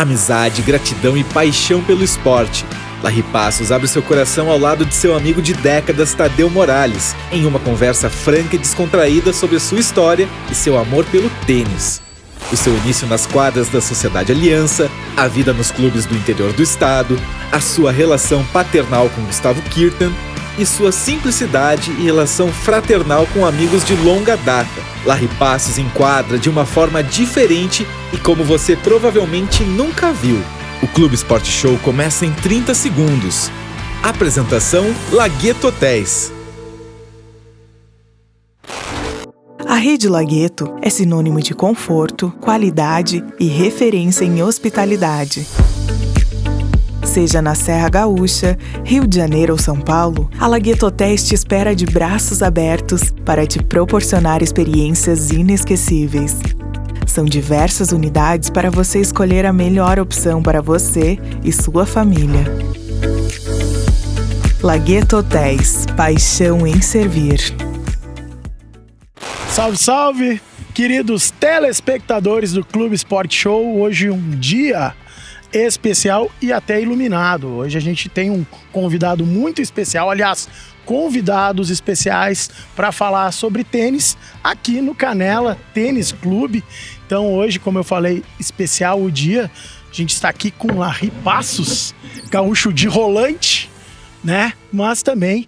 Amizade, gratidão e paixão pelo esporte. Larry Passos abre seu coração ao lado de seu amigo de décadas, Tadeu Morales, em uma conversa franca e descontraída sobre sua história e seu amor pelo tênis. O seu início nas quadras da Sociedade Aliança, a vida nos clubes do interior do estado, a sua relação paternal com Gustavo Kirten e sua simplicidade e relação fraternal com amigos de longa data. Larry Passos enquadra de uma forma diferente e como você provavelmente nunca viu. O Clube Esporte Show começa em 30 segundos. Apresentação: Lagueto Hotéis. A Rede Lagueto é sinônimo de conforto, qualidade e referência em hospitalidade. Seja na Serra Gaúcha, Rio de Janeiro ou São Paulo, a Lagueto Hotéis te espera de braços abertos para te proporcionar experiências inesquecíveis. São diversas unidades para você escolher a melhor opção para você e sua família. Lagueto Hotéis, paixão em servir. Salve, salve, queridos telespectadores do Clube Esporte Show. Hoje um dia especial e até iluminado. Hoje a gente tem um convidado muito especial, aliás, convidados especiais para falar sobre tênis aqui no Canela Tênis Clube. Então hoje, como eu falei, especial o dia, a gente está aqui com o Larry Passos, gaúcho de rolante, né? Mas também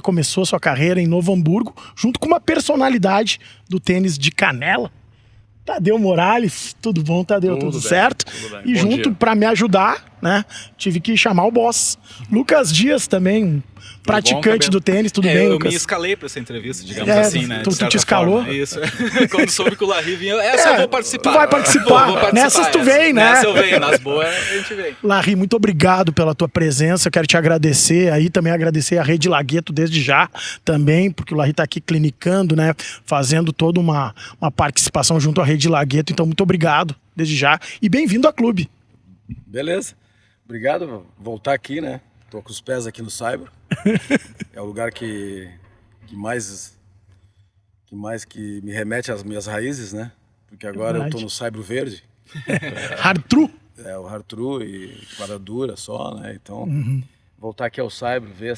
começou sua carreira em Novo Hamburgo, junto com uma personalidade do tênis de canela, Tadeu Morales. Tudo bom, Tadeu? Tudo certo? Tudo bem. E bom junto para me ajudar, né? Tive que chamar o boss, Lucas Dias, também praticante do tênis. Tudo bem, Lucas? Eu me escalei para essa entrevista, digamos assim, né? Tu te escalou? Forma. Isso. Quando soube que o Larry vinha, eu vou participar. Tu vai participar. Vou participar. Nessas tu vem, né? Nessa eu venho, nas boas a gente vem. Larry, muito obrigado pela tua presença. Eu quero te agradecer aí, também agradecer a Rede Lagueto desde já também, porque o Larry tá aqui clinicando, né? Fazendo toda uma participação junto à Rede Lagueto. Então, muito obrigado desde já e bem-vindo ao clube. Beleza. Obrigado por voltar aqui, né? Tô com os pés aqui no Saibro. É o lugar que mais me remete às minhas raízes, né? Porque agora eu tô no Saibro Verde. Hard-True. É, o Hard-True e quadradura só, né? Então, voltar aqui ao Saibro, ver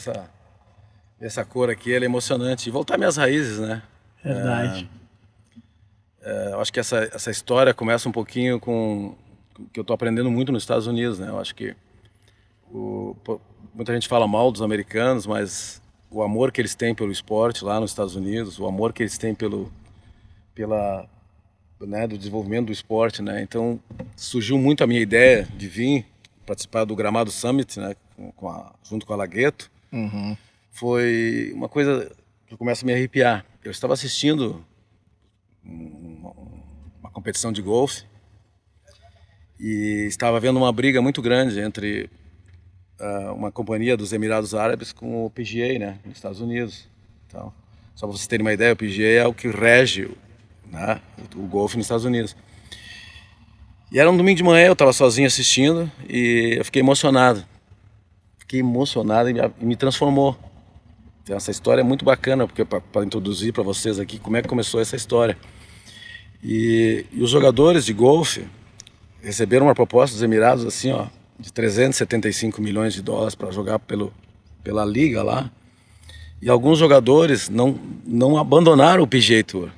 essa cor aqui, ela é emocionante. E voltar às minhas raízes, né? Verdade. Eu acho que essa história começa um pouquinho com que eu tô aprendendo muito nos Estados Unidos, né? Eu acho que muita gente fala mal dos americanos, mas o amor que eles têm pelo esporte lá nos Estados Unidos, o amor que eles têm do desenvolvimento do esporte, né? Então surgiu muito a minha ideia de vir participar do Gramado Summit, né? Junto com a Lagueto. Foi uma coisa que começa a me arrepiar. Eu estava assistindo uma competição de golfe e estava vendo uma briga muito grande entre uma companhia dos Emirados Árabes com o PGA, né, nos Estados Unidos. Então, só para vocês terem uma ideia, o PGA é o que rege, né, o golfe nos Estados Unidos. E era um domingo de manhã, eu estava sozinho assistindo e eu fiquei emocionado. E me transformou. Então, essa história é muito bacana, porque para introduzir para vocês aqui como é que começou essa história. E os jogadores de golfe receberam uma proposta dos Emirados assim, ó, de 375 milhões de dólares para jogar pela liga lá. E alguns jogadores não abandonaram o PGA Tour,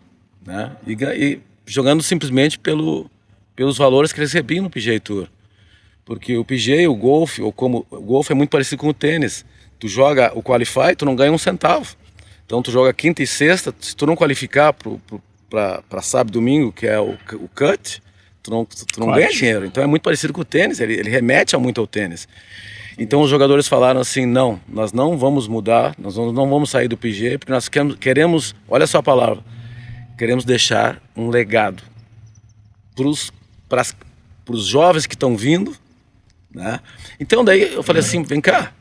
né? E jogando simplesmente pelos valores que eles recebiam no PGA Tour. Porque o PGA, o golfe é muito parecido com o tênis. Tu joga o Qualify, tu não ganha um centavo. Então tu joga quinta e sexta, se tu não qualificar para sábado e domingo, que é o cut, tu não ganha dinheiro. Então é muito parecido com o tênis, ele remete muito ao tênis. Então os jogadores falaram assim, não, nós não vamos mudar, nós não vamos sair do PGA, porque nós queremos, olha só a palavra, queremos deixar um legado para os jovens que estão vindo, né? Então daí eu falei assim, vem cá,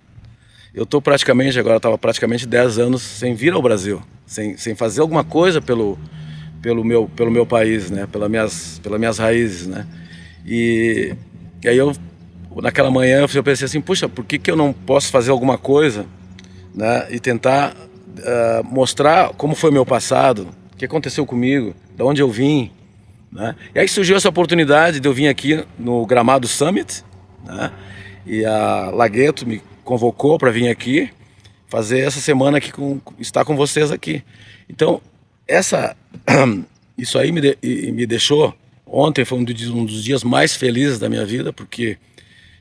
eu estava praticamente 10 anos sem vir ao Brasil, sem fazer alguma coisa pelo meu país, né? Pelas minhas raízes, né? E aí naquela manhã eu pensei assim, puxa, por que eu não posso fazer alguma coisa, né? E tentar mostrar como foi meu passado, o que aconteceu comigo, de onde eu vim, né? E aí surgiu essa oportunidade de eu vir aqui no Gramado Summit, né? E a Laghetto me convocou para vir aqui fazer essa semana aqui estar com vocês aqui. Então, isso aí me deixou... Ontem foi um dos dias mais felizes da minha vida, porque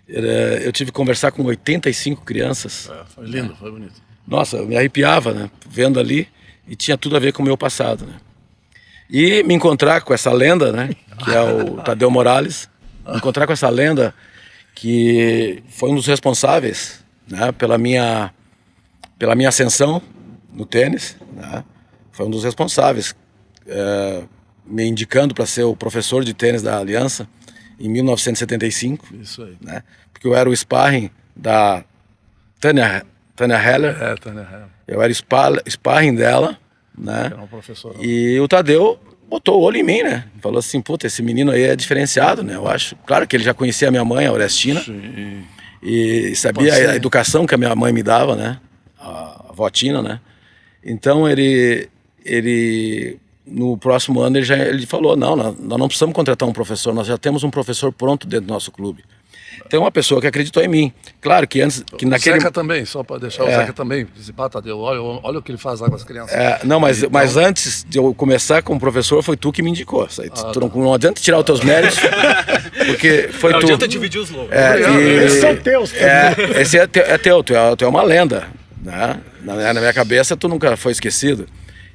eu tive que conversar com 85 crianças. Foi lindo, foi bonito. Nossa, eu me arrepiava, né? Vendo ali, e tinha tudo a ver com o meu passado, né? E me encontrar com essa lenda, né? Que é o Tadeu Morales. Me encontrar com essa lenda que foi um dos responsáveis, né? Pela minha ascensão no tênis, né? Foi um dos responsáveis, me indicando para ser o professor de tênis da Aliança em 1975. Isso aí. Né? Porque eu era o sparring da Tânia Heller. Tânia Heller. Eu era sparring dela, né? Era um professor. E o Tadeu botou o olho em mim, né? Falou assim, puta, esse menino aí é diferenciado, né? Eu acho. Claro que ele já conhecia a minha mãe, a Orestina. Sim. E sabia a educação que a minha mãe me dava, né? A avó Tina, né? Então ele no próximo ano ele falou, nós não precisamos contratar um professor, nós já temos um professor pronto dentro do nosso clube. Então uma pessoa que acreditou em mim. Claro que antes... Que naquele... O Zeca também, só para deixar o Zeca também. Tadeu, olha o que ele faz lá com as crianças. Não, mas antes de eu começar como professor, foi tu que me indicou. Não adianta tirar os teus méritos, porque foi tu. Não adianta dividir os louros. Esses são teus. Esse é teu, tu é uma lenda. Né? Na minha cabeça, tu nunca foi esquecido.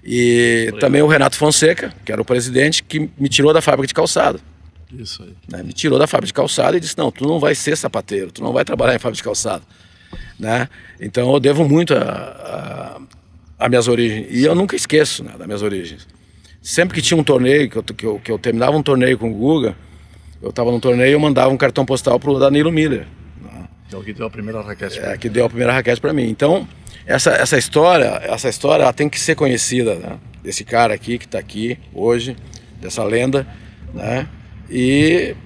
E também o Renato Fonseca, que era o presidente, que me tirou da fábrica de calçado. Isso aí. Né? Me tirou da fábrica de calçado e disse, não, tu não vai ser sapateiro, tu não vai trabalhar em fábrica de calçado. Né? Então eu devo muito a minhas origens. E eu nunca esqueço, né, das minhas origens. Sempre que tinha um torneio, que eu terminava um torneio com o Guga, eu estava num torneio e eu mandava um cartão postal pro Danilo Miller. Né? Que é o que deu a primeira raquete. Que deu a primeira raquete para mim. Então, essa história ela tem que ser conhecida, né? Desse cara aqui, que está aqui hoje, dessa lenda, né? E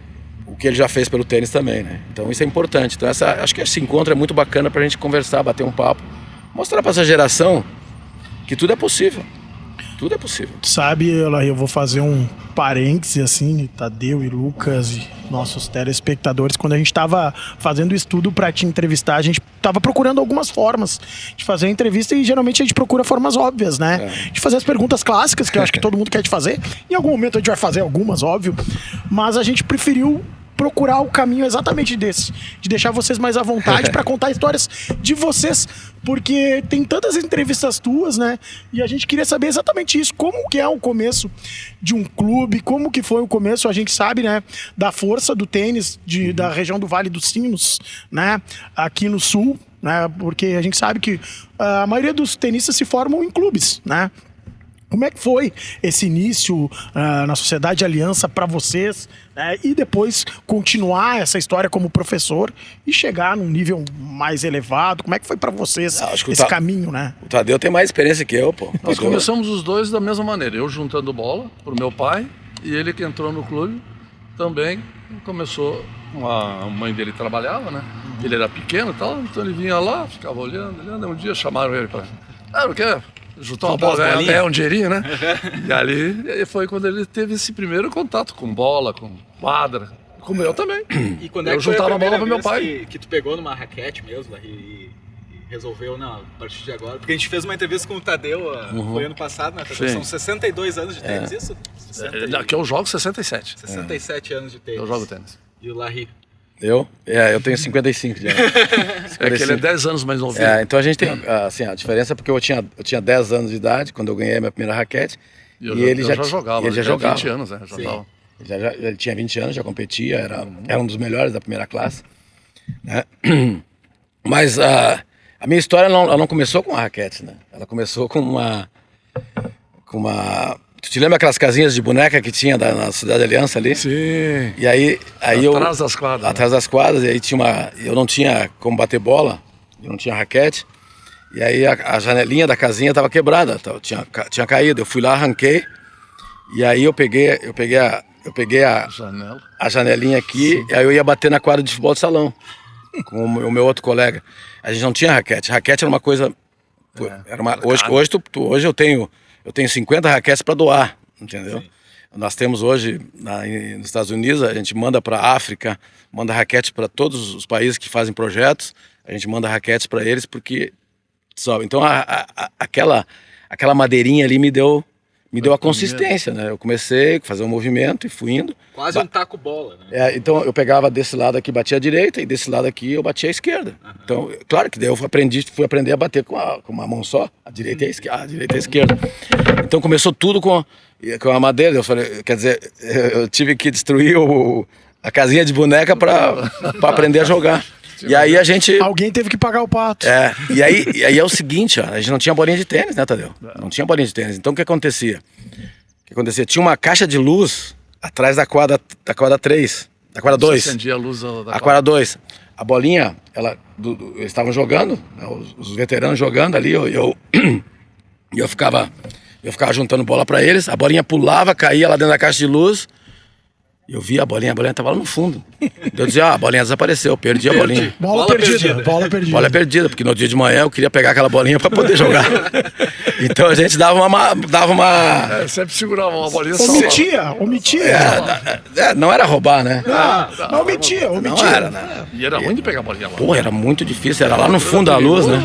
o que ele já fez pelo tênis também, né? Então isso é importante. Então acho que esse encontro é muito bacana pra gente conversar, bater um papo, mostrar pra essa geração que tudo é possível. Tudo é possível. Sabe, eu vou fazer um parêntese assim, Tadeu e Lucas e nossos telespectadores, quando a gente estava fazendo o estudo para te entrevistar, a gente estava procurando algumas formas de fazer a entrevista e geralmente a gente procura formas óbvias, né? De fazer as perguntas clássicas, que eu acho que todo mundo quer te fazer. Em algum momento a gente vai fazer algumas, óbvio, mas a gente preferiu procurar o caminho exatamente desse, de deixar vocês mais à vontade para contar histórias de vocês, porque tem tantas entrevistas tuas, né? E a gente queria saber exatamente isso, como que é o começo de um clube, como que foi o começo, a gente sabe, né, da força do tênis da região do Vale dos Sinos, né, aqui no sul, né? Porque a gente sabe que a maioria dos tenistas se formam em clubes, né? Como é que foi esse início na Sociedade Aliança para vocês, né? E depois continuar essa história como professor e chegar num nível mais elevado? Como é que foi para vocês esse caminho, né? O Tadeu tem mais experiência que eu, pô. Nós começamos os dois da mesma maneira. Eu juntando bola pro meu pai e ele que entrou no clube também começou. A mãe dele trabalhava, né? Ele era pequeno e tal, então ele vinha lá, ficava olhando. Um dia chamaram ele para... não quer... juntar uma bola, ganhar um dinheirinho, né? E ali foi quando ele teve esse primeiro contato com bola, com quadra, como eu também. E quando eu juntava a bola pro meu pai. Que tu pegou numa raquete mesmo e resolveu, não, a partir de agora? Porque a gente fez uma entrevista com o Tadeu, foi ano passado, né? Tadeu, são 62 anos de tênis, isso? Aqui eu jogo 67. 67 anos de tênis. Eu jogo tênis. E o Larry? Eu tenho 55 de anos. É que ele é 10 anos mais novinho. Então a gente tem, assim, a diferença é porque eu tinha 10 anos de idade quando eu ganhei a minha primeira raquete. E ele já jogava. Ele já jogava. 20 anos, né? Ele tinha 20 anos, já competia, era um dos melhores da primeira classe. Né? Mas a minha história ela não começou com uma raquete, né? Ela começou com uma... Tu te lembra aquelas casinhas de boneca que tinha na Cidade Aliança ali? Sim. E aí atrás das quadras. Atrás das quadras, e aí eu não tinha como bater bola, eu não tinha raquete. E aí a janelinha da casinha estava quebrada, tinha caído. Eu fui lá, arranquei, e aí eu peguei a janelinha aqui. Sim. E aí eu ia bater na quadra de futebol de salão com o meu outro colega. A gente não tinha raquete. Raquete era uma coisa... Hoje eu tenho 50 raquetes para doar, entendeu? Sim. Nós temos hoje, nos Estados Unidos, a gente manda para a África, manda raquete para todos os países que fazem projetos, a gente manda raquetes para eles porque sobe. Então aquela madeirinha ali me deu a consistência, né? Eu comecei a fazer um movimento e fui indo. Quase um taco-bola, né? Então eu pegava desse lado aqui, batia a direita, e desse lado aqui eu batia a esquerda. Então, claro que daí eu fui aprender a bater com uma mão só, a direita e a esquerda. Então começou tudo com a madeira. Eu falei, quer dizer, eu tive que destruir a casinha de boneca para aprender a jogar. E aí a gente... Alguém teve que pagar o pato. E aí é o seguinte, ó, a gente não tinha bolinha de tênis, né, Tadeu? Não tinha bolinha de tênis. Então o que acontecia? Tinha uma caixa de luz atrás da quadra 3, da quadra 2. Você acendia a luz da quadra 2. A bolinha, eles estavam jogando, né, os veteranos jogando ali, eu ficava juntando bola para eles, a bolinha pulava, caía lá dentro da caixa de luz. Eu vi a bolinha tava lá no fundo. Eu dizia, a bolinha desapareceu, perdi a bolinha. Bola perdida, porque no dia de manhã eu queria pegar aquela bolinha para poder jogar. Então a gente dava uma... sempre segurava uma bolinha só. Omitia. Não era roubar, né? Não, omitia. Não era, né? E era ruim de pegar a bolinha lá. Pô, era muito difícil, era lá no fundo da luz, né?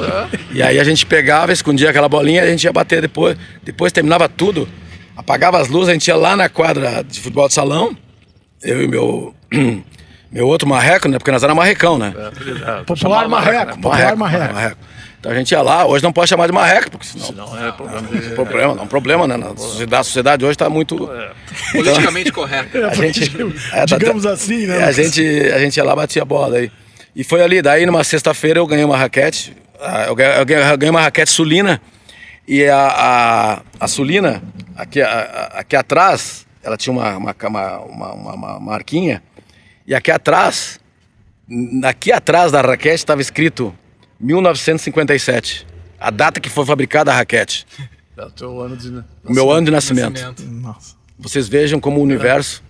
E aí a gente pegava, escondia aquela bolinha e a gente ia bater depois. Depois terminava tudo, apagava as luzes, a gente ia lá na quadra de futebol de salão. Eu e meu outro marreco, né? Porque nós éramos marrecão, né? Popular marreco. Então a gente ia lá, hoje não pode chamar de marreco, porque senão é problema, né? A sociedade hoje está muito... politicamente correta. Digamos assim, né? A gente ia lá, batia a bola aí. E foi ali, daí numa sexta-feira eu ganhei uma raquete, eu ganhei uma raquete Sulina, e a Sulina, aqui atrás... Ela tinha uma marquinha, e aqui atrás da raquete estava escrito 1957, a data que foi fabricada a raquete. É o teu ano de nascimento. O meu ano de nascimento. Nossa. Vocês vejam como o universo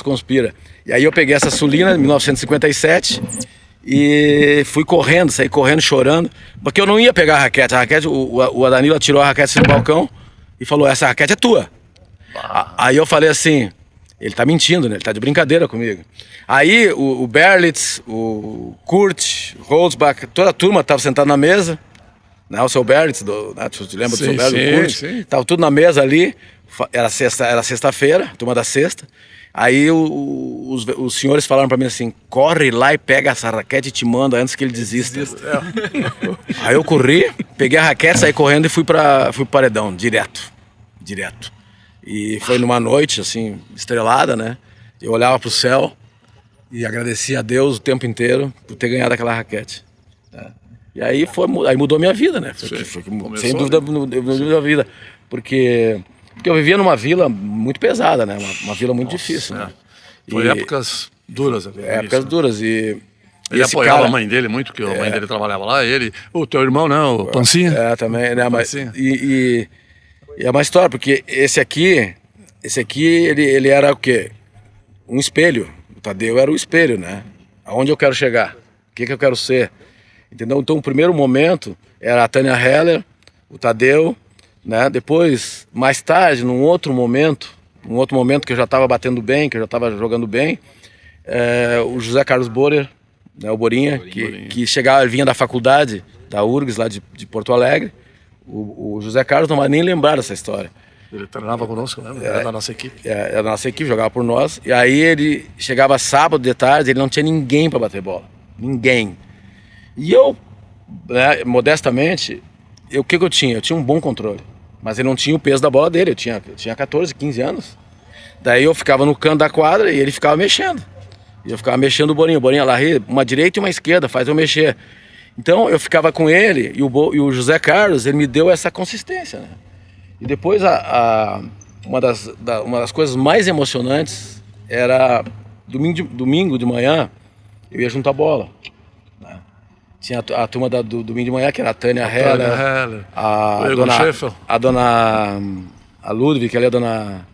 conspira. E aí eu peguei essa Sulina de 1957 e saí correndo, chorando, porque eu não ia pegar a raquete. O Adanilo tirou a raquete do balcão e falou, essa raquete é tua. Aí eu falei assim, ele tá mentindo, né? Ele tá de brincadeira comigo. Aí o Berlitz, o Kurt, o Holzbach, toda a turma tava sentada na mesa, né? O seu Berlitz, né? Tu lembra do seu Berlitz, o Kurt? Sim. Tava tudo na mesa ali, era sexta-feira, turma da sexta. Aí os senhores falaram pra mim assim, corre lá e pega essa raquete e te manda antes que ele desista. Aí eu corri, peguei a raquete, saí correndo e fui pro paredão, direto. E foi numa noite, assim, estrelada, né? Eu olhava pro céu e agradecia a Deus o tempo inteiro por ter ganhado aquela raquete. Né? E aí mudou minha vida, né? Sem dúvida, mudou a vida. Porque eu vivia numa vila muito pesada, né? Uma vila muito difícil, né? Foi épocas duras. Épocas duras. E ele apoiava a mãe dele muito, porque a mãe dele trabalhava lá. O teu irmão, né? O Pancinha. Também, né? Mas, e é uma história, porque esse aqui ele era o quê? Um espelho. O Tadeu era o espelho, né? Aonde eu quero chegar? O que eu quero ser? Entendeu? Então, o primeiro momento era a Tânia Heller, o Tadeu, né? Depois, mais tarde, num outro momento que eu já estava batendo bem, que eu já estava jogando bem, o José Carlos Borer, né? O Borinha, que chegava, vinha da faculdade da URGS, lá de Porto Alegre. O José Carlos não vai nem lembrar dessa história. Ele treinava conosco, né? Era da nossa equipe. Era da nossa equipe, jogava por nós. E aí ele chegava sábado de tarde, ele não tinha ninguém para bater bola. Ninguém. E eu, né, modestamente, o que eu tinha? Eu tinha um bom controle. Mas ele não tinha o peso da bola dele. Eu tinha 14, 15 anos. Daí eu ficava no canto da quadra e ele ficava mexendo. E eu ficava mexendo o Borinha lá, uma direita e uma esquerda, faz eu mexer. Então eu ficava com ele e o José Carlos, ele me deu essa consistência, né? E depois uma das coisas mais emocionantes era domingo de manhã eu ia juntar bola, né? Tinha a turma do domingo de manhã, que era a Tânia Heller, a dona Ludwig, ali a dona...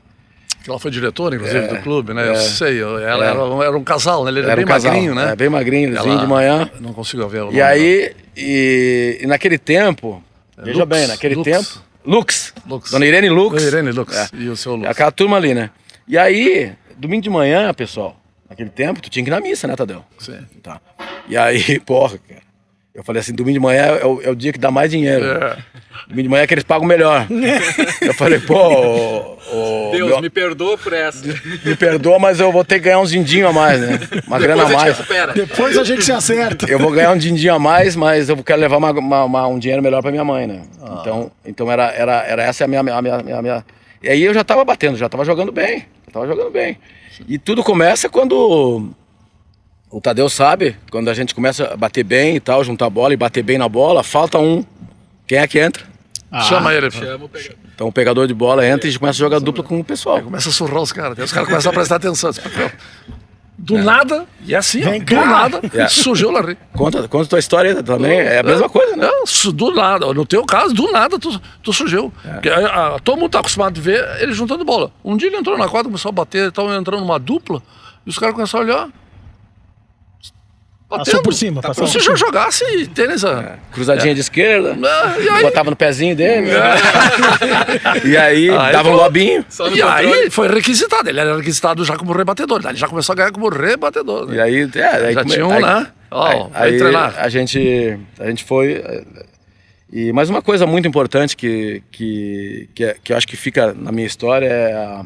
Ela foi diretora, inclusive, do clube, né? Eu sei, era um casal, né? Ele era bem magrinho, né? Bem magrinho, eles vinham de manhã. Não consigo ver o nome. E aí, e naquele tempo, veja bem, naquele tempo, Lux. Lux. Dona Irene Lux. Dona Irene Lux. E o seu Lux. Aquela turma ali, né? E aí, domingo de manhã, pessoal, naquele tempo, tu tinha que ir na missa, né, Tadeu? Sim. Tá. E aí, porra, cara. Eu falei assim, domingo de manhã é o dia que dá mais dinheiro. Domingo de manhã é que eles pagam melhor. Eu falei, pô... Deus, me perdoa por essa. Me perdoa, mas eu vou ter que ganhar uns din-din a mais, né? Uma grana a mais. Depois a gente se acerta. Eu vou ganhar um din-din a mais, mas eu quero levar um dinheiro melhor pra minha mãe, né? Então era essa a minha... E aí eu já tava batendo, já tava jogando bem. E tudo começa quando... O Tadeu sabe, quando a gente começa a bater bem e tal, juntar a bola e bater bem na bola, falta um. Quem é que entra? Chama ele. Chama o pegador. Então o pegador de bola entra e a gente começa a jogar dupla com o pessoal. Aí começa a surrar os caras. Os caras começam a prestar atenção. Do nada, e é assim, Vem do cá. nada, surgiu o Larry. Conta tua história aí também, é a mesma coisa, né? Do nada, no teu caso, do nada tu surgiu. Porque, todo mundo tá acostumado a ver ele juntando bola. Um dia ele entrou na quadra, começou a bater, estavam entrando numa dupla, e os caras começaram a olhar. Passou por cima. Passou Se já jogasse tênis... Cruzadinha de esquerda, E aí, botava no pezinho dele, e aí dava um lobinho. e aí foi requisitado, ele era requisitado já como rebatedor, ele já começou a ganhar como rebatedor. Né? E aí, Já tinha um, né? Aí treinar. a gente foi... E mais uma coisa muito importante que eu acho que fica na minha história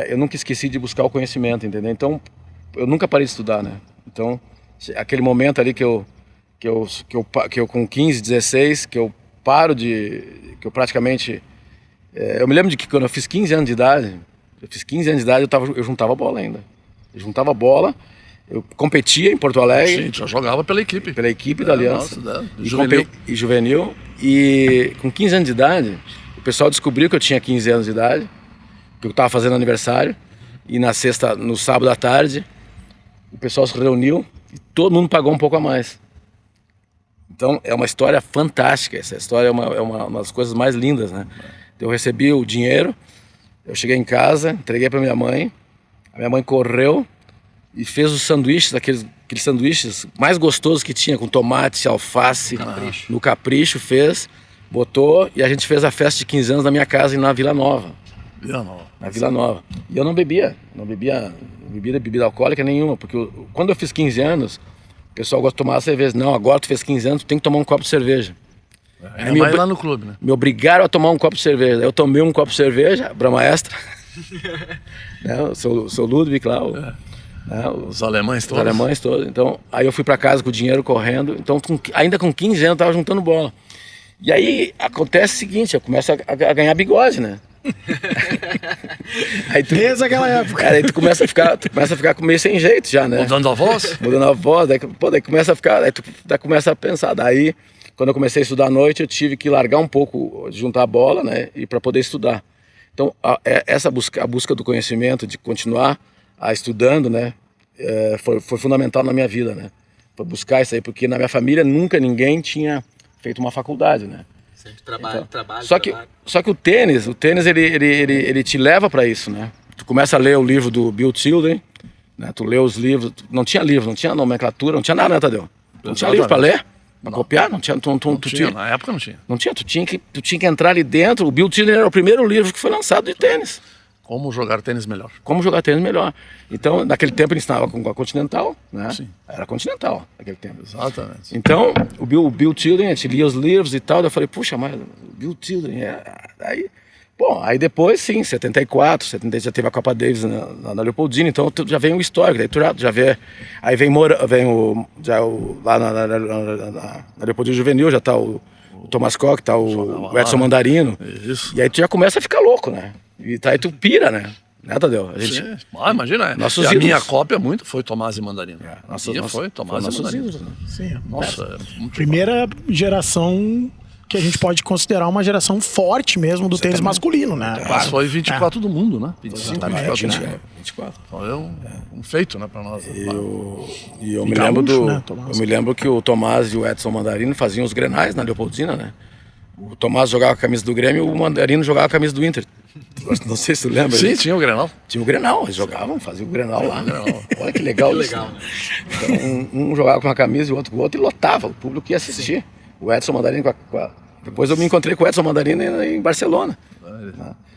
eu nunca esqueci de buscar o conhecimento, entendeu? Então, eu nunca parei de estudar, né? Então, aquele momento ali que eu com 15, 16, que eu paro que eu praticamente... eu me lembro de que quando eu fiz 15 anos de idade, eu juntava bola ainda. Eu juntava bola, eu competia em Porto Alegre. Sim, já jogava pela equipe. Pela equipe da Aliança. Juvenil. E juvenil. E com 15 anos de idade, o pessoal descobriu que eu tinha 15 anos de idade, que eu estava fazendo aniversário, e no sábado à tarde, o pessoal se reuniu e todo mundo pagou um pouco a mais. Então é uma história fantástica, essa história é uma das coisas mais lindas, né? Eu recebi o dinheiro, eu cheguei em casa, entreguei para minha mãe, a minha mãe correu e fez os sanduíches, aqueles sanduíches mais gostosos que tinha, com tomate, alface, no Capricho, fez, botou, e a gente fez a festa de 15 anos na minha casa na Vila Nova. Na Vila Nova. E eu não bebia bebida alcoólica nenhuma, porque quando eu fiz 15 anos, o pessoal gosta de tomar cerveja. Não, agora tu fez 15 anos, tu tem que tomar um copo de cerveja. Vai lá no clube, né? Me obrigaram a tomar um copo de cerveja. Eu tomei um copo de cerveja, Brahma Extra. Né, o seu Ludwig lá. Os alemães todos. Os alemães todos. Então, aí eu fui para casa com o dinheiro correndo. Então, ainda com 15 anos, eu tava juntando bola. E aí, acontece o seguinte, eu começo a ganhar bigode, né? Desde aquela época. Aí tu começa a ficar meio sem jeito já, né? Mudando a voz? Mudando a voz, daí começa a ficar, daí tu começa a pensar. Daí, quando eu comecei a estudar à noite, eu tive que largar um pouco, de juntar a bola, né? E para poder estudar. Então, a busca do conhecimento, de continuar estudando, né? Foi fundamental na minha vida, né? Foi buscar isso aí, porque na minha família nunca ninguém tinha feito uma faculdade, né? Sempre trabalho. Só que o tênis ele te leva para isso, né? Tu começa a ler o livro do Bill Tilden, né? Tu lê os livros, não tinha livro, não tinha nomenclatura, não tinha nada, né, Tadeu? Não tinha livro para ler, para copiar, não tinha. Na época não tinha. Não tinha, tu tinha que entrar ali dentro. O Bill Tilden era o primeiro livro que foi lançado de tênis. Como jogar tênis melhor. Como jogar tênis melhor. Então, naquele tempo ele ensinava com a Continental, né? Sim. Era Continental naquele tempo. Exatamente. Então, o Bill Tilden, a gente lia os livros e tal, daí eu falei, puxa, mas o Bill Tilden, aí depois, sim, 74, 70 já teve a Copa Davis na Leopoldina, então já vem o histórico, daí tu já vê, aí lá na Leopoldina Juvenil, já tá o Thomas Koch, tá o Edson Mandarino. Isso. E aí tu já começa a ficar louco, né? E aí tu pira, né? Né, Tadeu? Sim. Imagina, nossos a ídolos. minha cópia muito foi Tomás e Mandarino. Foi Tomás e nossos Mandarino. ídolos, né? Sim. Nossa, Primeira geração que a gente pode considerar uma geração forte mesmo do tênis masculino, né? Mas foi 24 do mundo, né? 25, Exatamente, 24 do mundo. né? 24. Então um feito, né, pra nós. E eu me gaúcho, lembro né, eu me lembro que o Tomás e o Edson Mandarino faziam os grenais na Leopoldina, né? O Tomás jogava a camisa do Grêmio e o Mandarino jogava a camisa do Inter. Não sei se tu lembra. Sim, tinha o Grenal. Tinha o Grenal, eles jogavam, faziam o Grenal lá. Olha que legal isso. Legal, né? Então, um jogava com uma camisa e o outro com o outro e lotava, o público ia assistir. O Edson Mandarino com Depois eu me encontrei com o Edson Mandarina em Barcelona.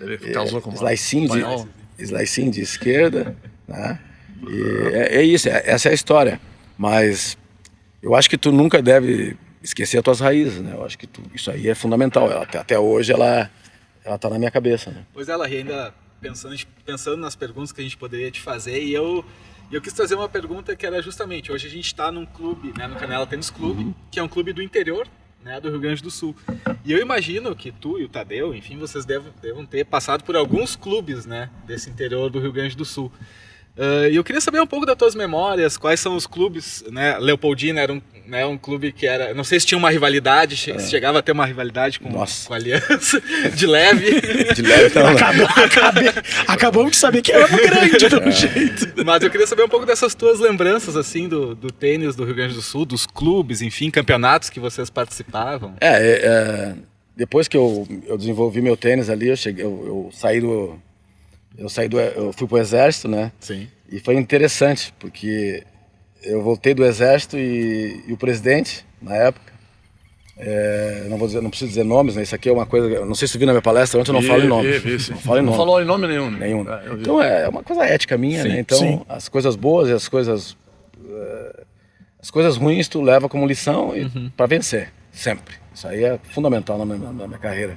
Ele casou com slicinho de esquerda, né? E é isso, essa é a história. Mas eu acho que tu nunca deve esquecer as tuas raízes, né? Eu acho que isso aí é fundamental. Até hoje ela tá na minha cabeça, né? Pois é, Larry, ainda pensando nas perguntas que a gente poderia te fazer, e eu quis trazer uma pergunta que era justamente, hoje a gente está num clube, né, no Canela Tênis Clube, que é um clube do interior, né, do Rio Grande do Sul. E eu imagino que tu e o Tadeu, enfim, vocês devam ter passado por alguns clubes, né, desse interior do Rio Grande do Sul. E eu queria saber um pouco das tuas memórias, quais são os clubes, né? Leopoldina era um clube que era, não sei se tinha uma rivalidade, se chegava a ter uma rivalidade com a Aliança, de leve. De leve não. Acabamos de saber que era grande pelo jeito. Mas eu queria saber um pouco dessas tuas lembranças, assim, do tênis do Rio Grande do Sul, dos clubes, enfim, campeonatos que vocês participavam. Depois que eu desenvolvi meu tênis ali, eu fui pro exército, né? Sim. E foi interessante, porque eu voltei do exército e o presidente, na época, não preciso dizer nomes, né? Isso aqui é uma coisa, não sei se tu viu na minha palestra, ontem eu não falo em nome. Não falou em nome nenhum. Então é uma coisa ética minha, né? Então as coisas boas e as coisas ruins tu leva como lição para vencer, sempre. Isso aí é fundamental na minha carreira.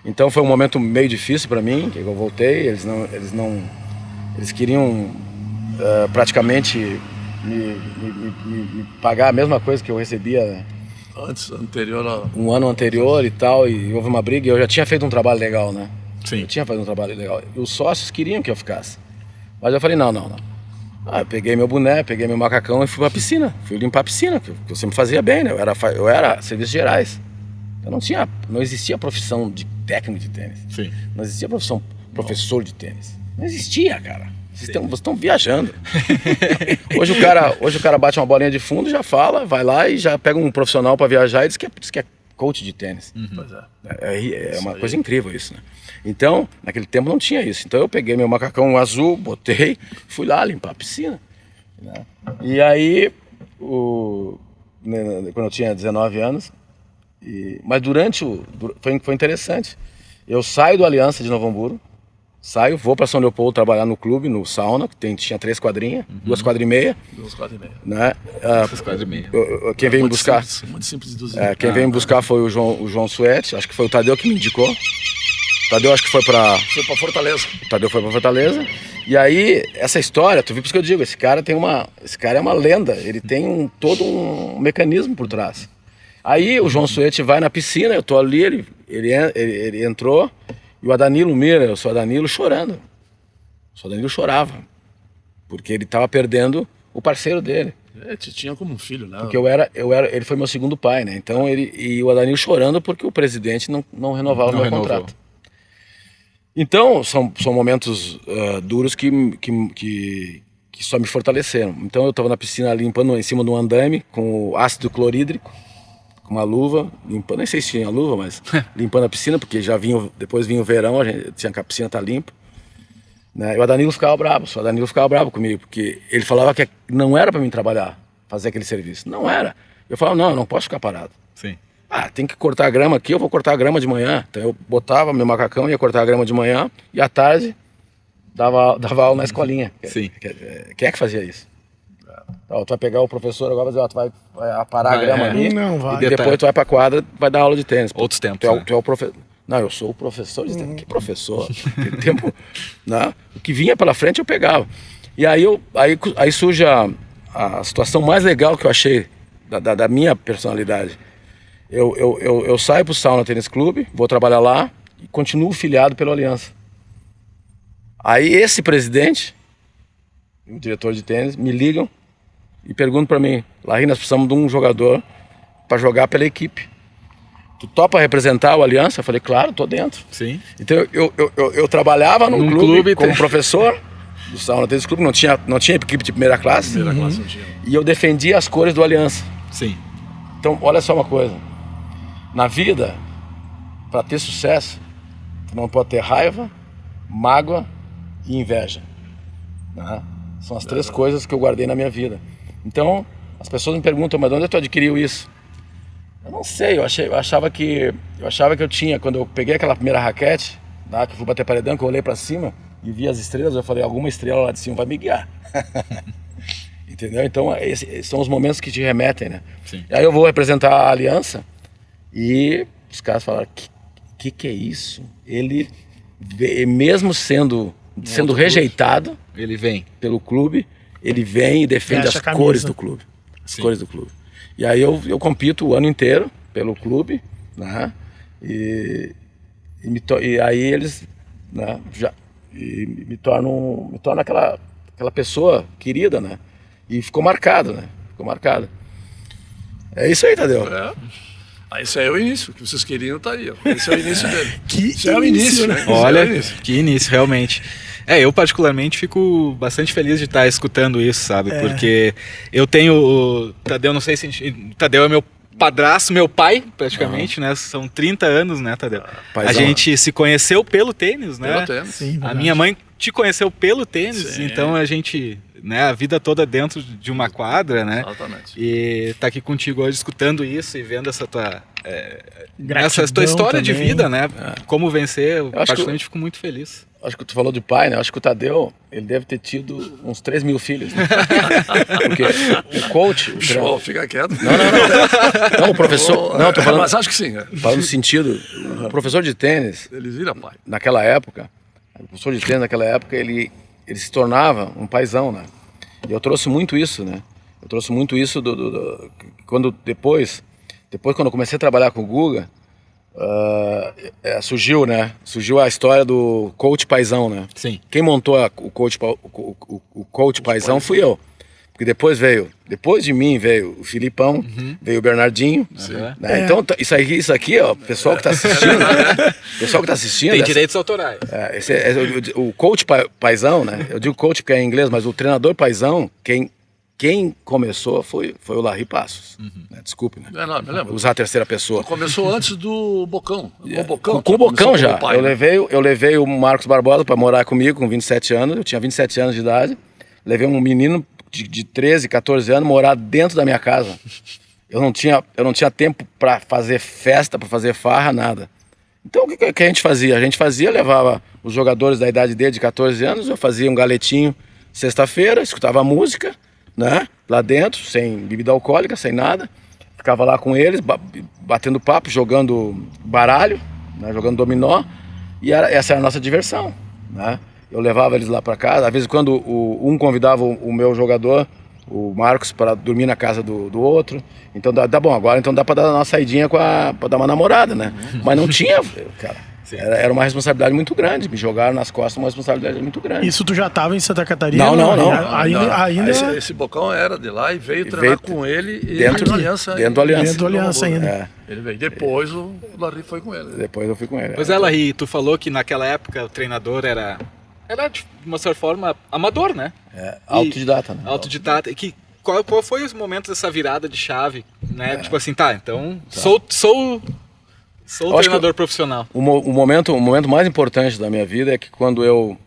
Então foi um momento meio difícil para mim, que eu voltei, eles queriam praticamente me pagar a mesma coisa que eu recebia um ano anterior e tal, e houve uma briga e eu já tinha feito um trabalho legal, né? Sim. Eu tinha feito um trabalho legal. E os sócios queriam que eu ficasse. Mas eu falei, não. Eu peguei meu boné, peguei meu macacão e fui pra piscina. Fui limpar a piscina, que eu sempre fazia bem, né? Eu era serviços gerais. Não existia profissão de técnico de tênis. Sim. Não existia profissão professor de tênis. Não existia, cara. Vocês estão viajando. Hoje o cara bate uma bolinha de fundo, já fala, vai lá e já pega um profissional para viajar e diz que é coach de tênis. Pois é. É uma coisa incrível isso, né? Então, naquele tempo não tinha isso. Então eu peguei meu macacão azul, botei, fui lá limpar a piscina, né? E aí, quando eu tinha 19 anos, mas foi interessante. Eu saio do Aliança de Novo Hamburgo, vou para São Leopoldo trabalhar no clube, no sauna, que tinha 3 quadrinhas, 2 quadras e meia. 2 quadras e meia. Né? 2 quadras e meia. Quem veio me buscar? Muito simples de quem veio me buscar foi o João Suete, acho que foi o Tadeu que me indicou. O Tadeu acho que foi para Fortaleza. O Tadeu foi para Fortaleza. E aí, essa história, tu viu por isso que eu digo, esse cara é uma lenda, ele tem todo um mecanismo por trás. Aí o João Suete vai na piscina, eu tô ali, ele entrou, e o Adanilo Mira, eu sou o Adanilo, chorando. O Adanilo chorava, porque ele tava perdendo o parceiro dele. Te tinha como um filho, né? Porque ele foi meu segundo pai, né? Então e o Adanilo chorando porque o presidente não renovava o meu contrato. Então são momentos duros que só me fortaleceram. Então eu tava na piscina limpando em cima do andaime com o ácido clorídrico, com uma luva, limpando, nem sei se tinha luva, mas limpando a piscina, porque depois vinha o verão, a piscina tá limpa. Né? E o Adanilo ficava bravo comigo, porque ele falava que não era para mim trabalhar, fazer aquele serviço. Não era. Eu falava, eu não posso ficar parado. Sim. Tem que cortar a grama aqui, eu vou cortar a grama de manhã. Então eu botava meu macacão, ia cortar a grama de manhã, e à tarde dava aula na escolinha. Sim. Quem é que fazia isso? Tu vai pegar o professor agora e vai dizer, tu vai aparar a grama ali, e depois tu vai pra quadra, vai dar aula de tênis. Outros tempos, Tu é o professor. Não, eu sou o professor de tênis. Que professor? Aquele tempo, né? O que vinha pela frente eu pegava. E aí surge a situação mais legal que eu achei da minha personalidade. Eu saio pro Sauna Tênis Clube, vou trabalhar lá e continuo filiado pela Aliança. Aí esse presidente, o diretor de tênis, me ligam e perguntam para mim, Larry, nós precisamos de um jogador para jogar pela equipe. Tu topa representar o Aliança? Eu falei, claro, tô dentro. Sim. Então eu trabalhava num clube como professor do Sauna Tênis Clube, não tinha equipe de primeira classe. Classe não tinha. E eu defendia as cores do Aliança. Sim. Então, olha só uma coisa. Na vida, para ter sucesso, tu não pode ter raiva, mágoa e inveja. Né? São as 3 coisas que eu guardei na minha vida. Então, as pessoas me perguntam, mas de onde tu adquiriu isso? Eu não sei, eu achava que eu tinha, quando eu peguei aquela primeira raquete, que eu fui bater paredão, que eu olhei pra cima e vi as estrelas, eu falei, alguma estrela lá de cima vai me guiar. Entendeu? Então, esses são os momentos que te remetem, né? Sim. Aí eu vou representar a Aliança e os caras falaram, que é isso? Ele, mesmo sendo rejeitado Ele vem. pelo clube, ele vem e defende Veste as a camisa. cores do clube. As cores do clube. E aí eu compito o ano inteiro pelo clube, né? E aí eles, né, me tornam aquela pessoa querida, né? E ficou marcado, né? Ficou marcado. É isso aí, Tadeu. Aí esse aí é o início, o que vocês queriam tá aí, ó. Esse é o início dele. Que é o início, né? Olha, Esse é o início. que início, realmente. Eu particularmente fico bastante feliz de estar escutando isso, sabe? Porque eu tenho o Tadeu, não sei se... O Tadeu é meu padrasto, meu pai, praticamente, né? São 30 anos, né, Tadeu? Paizão, a gente se conheceu pelo tênis, né? Pelo tênis. Sim, A verdade. minha mãe te conheceu pelo tênis, Sim. então a gente, né, a vida toda dentro de uma quadra, né? Exatamente. E tá aqui contigo hoje escutando isso e vendo essa tua, Gratidão tua história de também. vida, né? Como vencer, eu acho que particularmente fico muito feliz. Acho que tu falou de pai, né? Acho que o Tadeu, ele deve ter tido uns 3 mil filhos. Né? Porque o coach... Show, fica quieto. Não, o professor... Não, tô falando... Mas acho que sim, né? Falando no sentido, o professor de tênis, Ele vira pai. naquela época, ele se tornava um paizão, né? E eu trouxe muito isso, né? Eu trouxe muito isso quando depois quando eu comecei a trabalhar com o Guga, surgiu a história do coach paizão, né? Sim. Quem montou o coach paizão fui eu. Porque depois de mim veio o Filipão, veio o Bernardinho. Né? Então, isso aqui, ó, o pessoal que tá assistindo, Tem direitos autorais. o coach paizão, né? Eu digo coach porque é em inglês, mas o treinador paizão, quem começou foi o Larry Passos. Né? Desculpe, né? Não, me lembro. Usar a terceira pessoa. Começou antes do Bocão. Com o Bocão já. Pai, Eu levei o Marcos Barbosa para morar comigo com 27 anos. Eu tinha 27 anos de idade. Levei um menino de 13, 14 anos morar dentro da minha casa. Eu não tinha tempo para fazer festa, para fazer farra, nada. Então o que a gente fazia? Levava os jogadores da idade dele, de 14 anos, eu fazia um galetinho sexta-feira, escutava música, né? Lá dentro, sem bebida alcoólica, sem nada. Ficava lá com eles, batendo papo, jogando baralho, né? Jogando dominó. E essa era a nossa diversão, né? Eu levava eles lá para casa. Às vezes, quando um convidava o meu jogador, o Marcos, para dormir na casa do outro. Então, dá bom, agora então dá para dar uma saidinha para dar uma namorada, né? Mas não tinha, cara. Era uma responsabilidade muito grande. Me jogaram nas costas uma responsabilidade muito grande. Isso tu já estava em Santa Catarina? Não. Ainda Esse Bocão era de lá e veio veio treinar com ele dentro do Aliança. do Aliança. Dentro do Aliança ainda. É, Ele veio. Depois o Larry foi com ele. depois eu fui com ele. Pois é, Larry, tu falou que naquela época o treinador era de uma certa forma amador, né? Autodidata, né? Autodidata. E qual foi os momentos dessa virada de chave, né? Tipo assim, então sou o treinador profissional. O momento mais importante da minha vida é que quando eu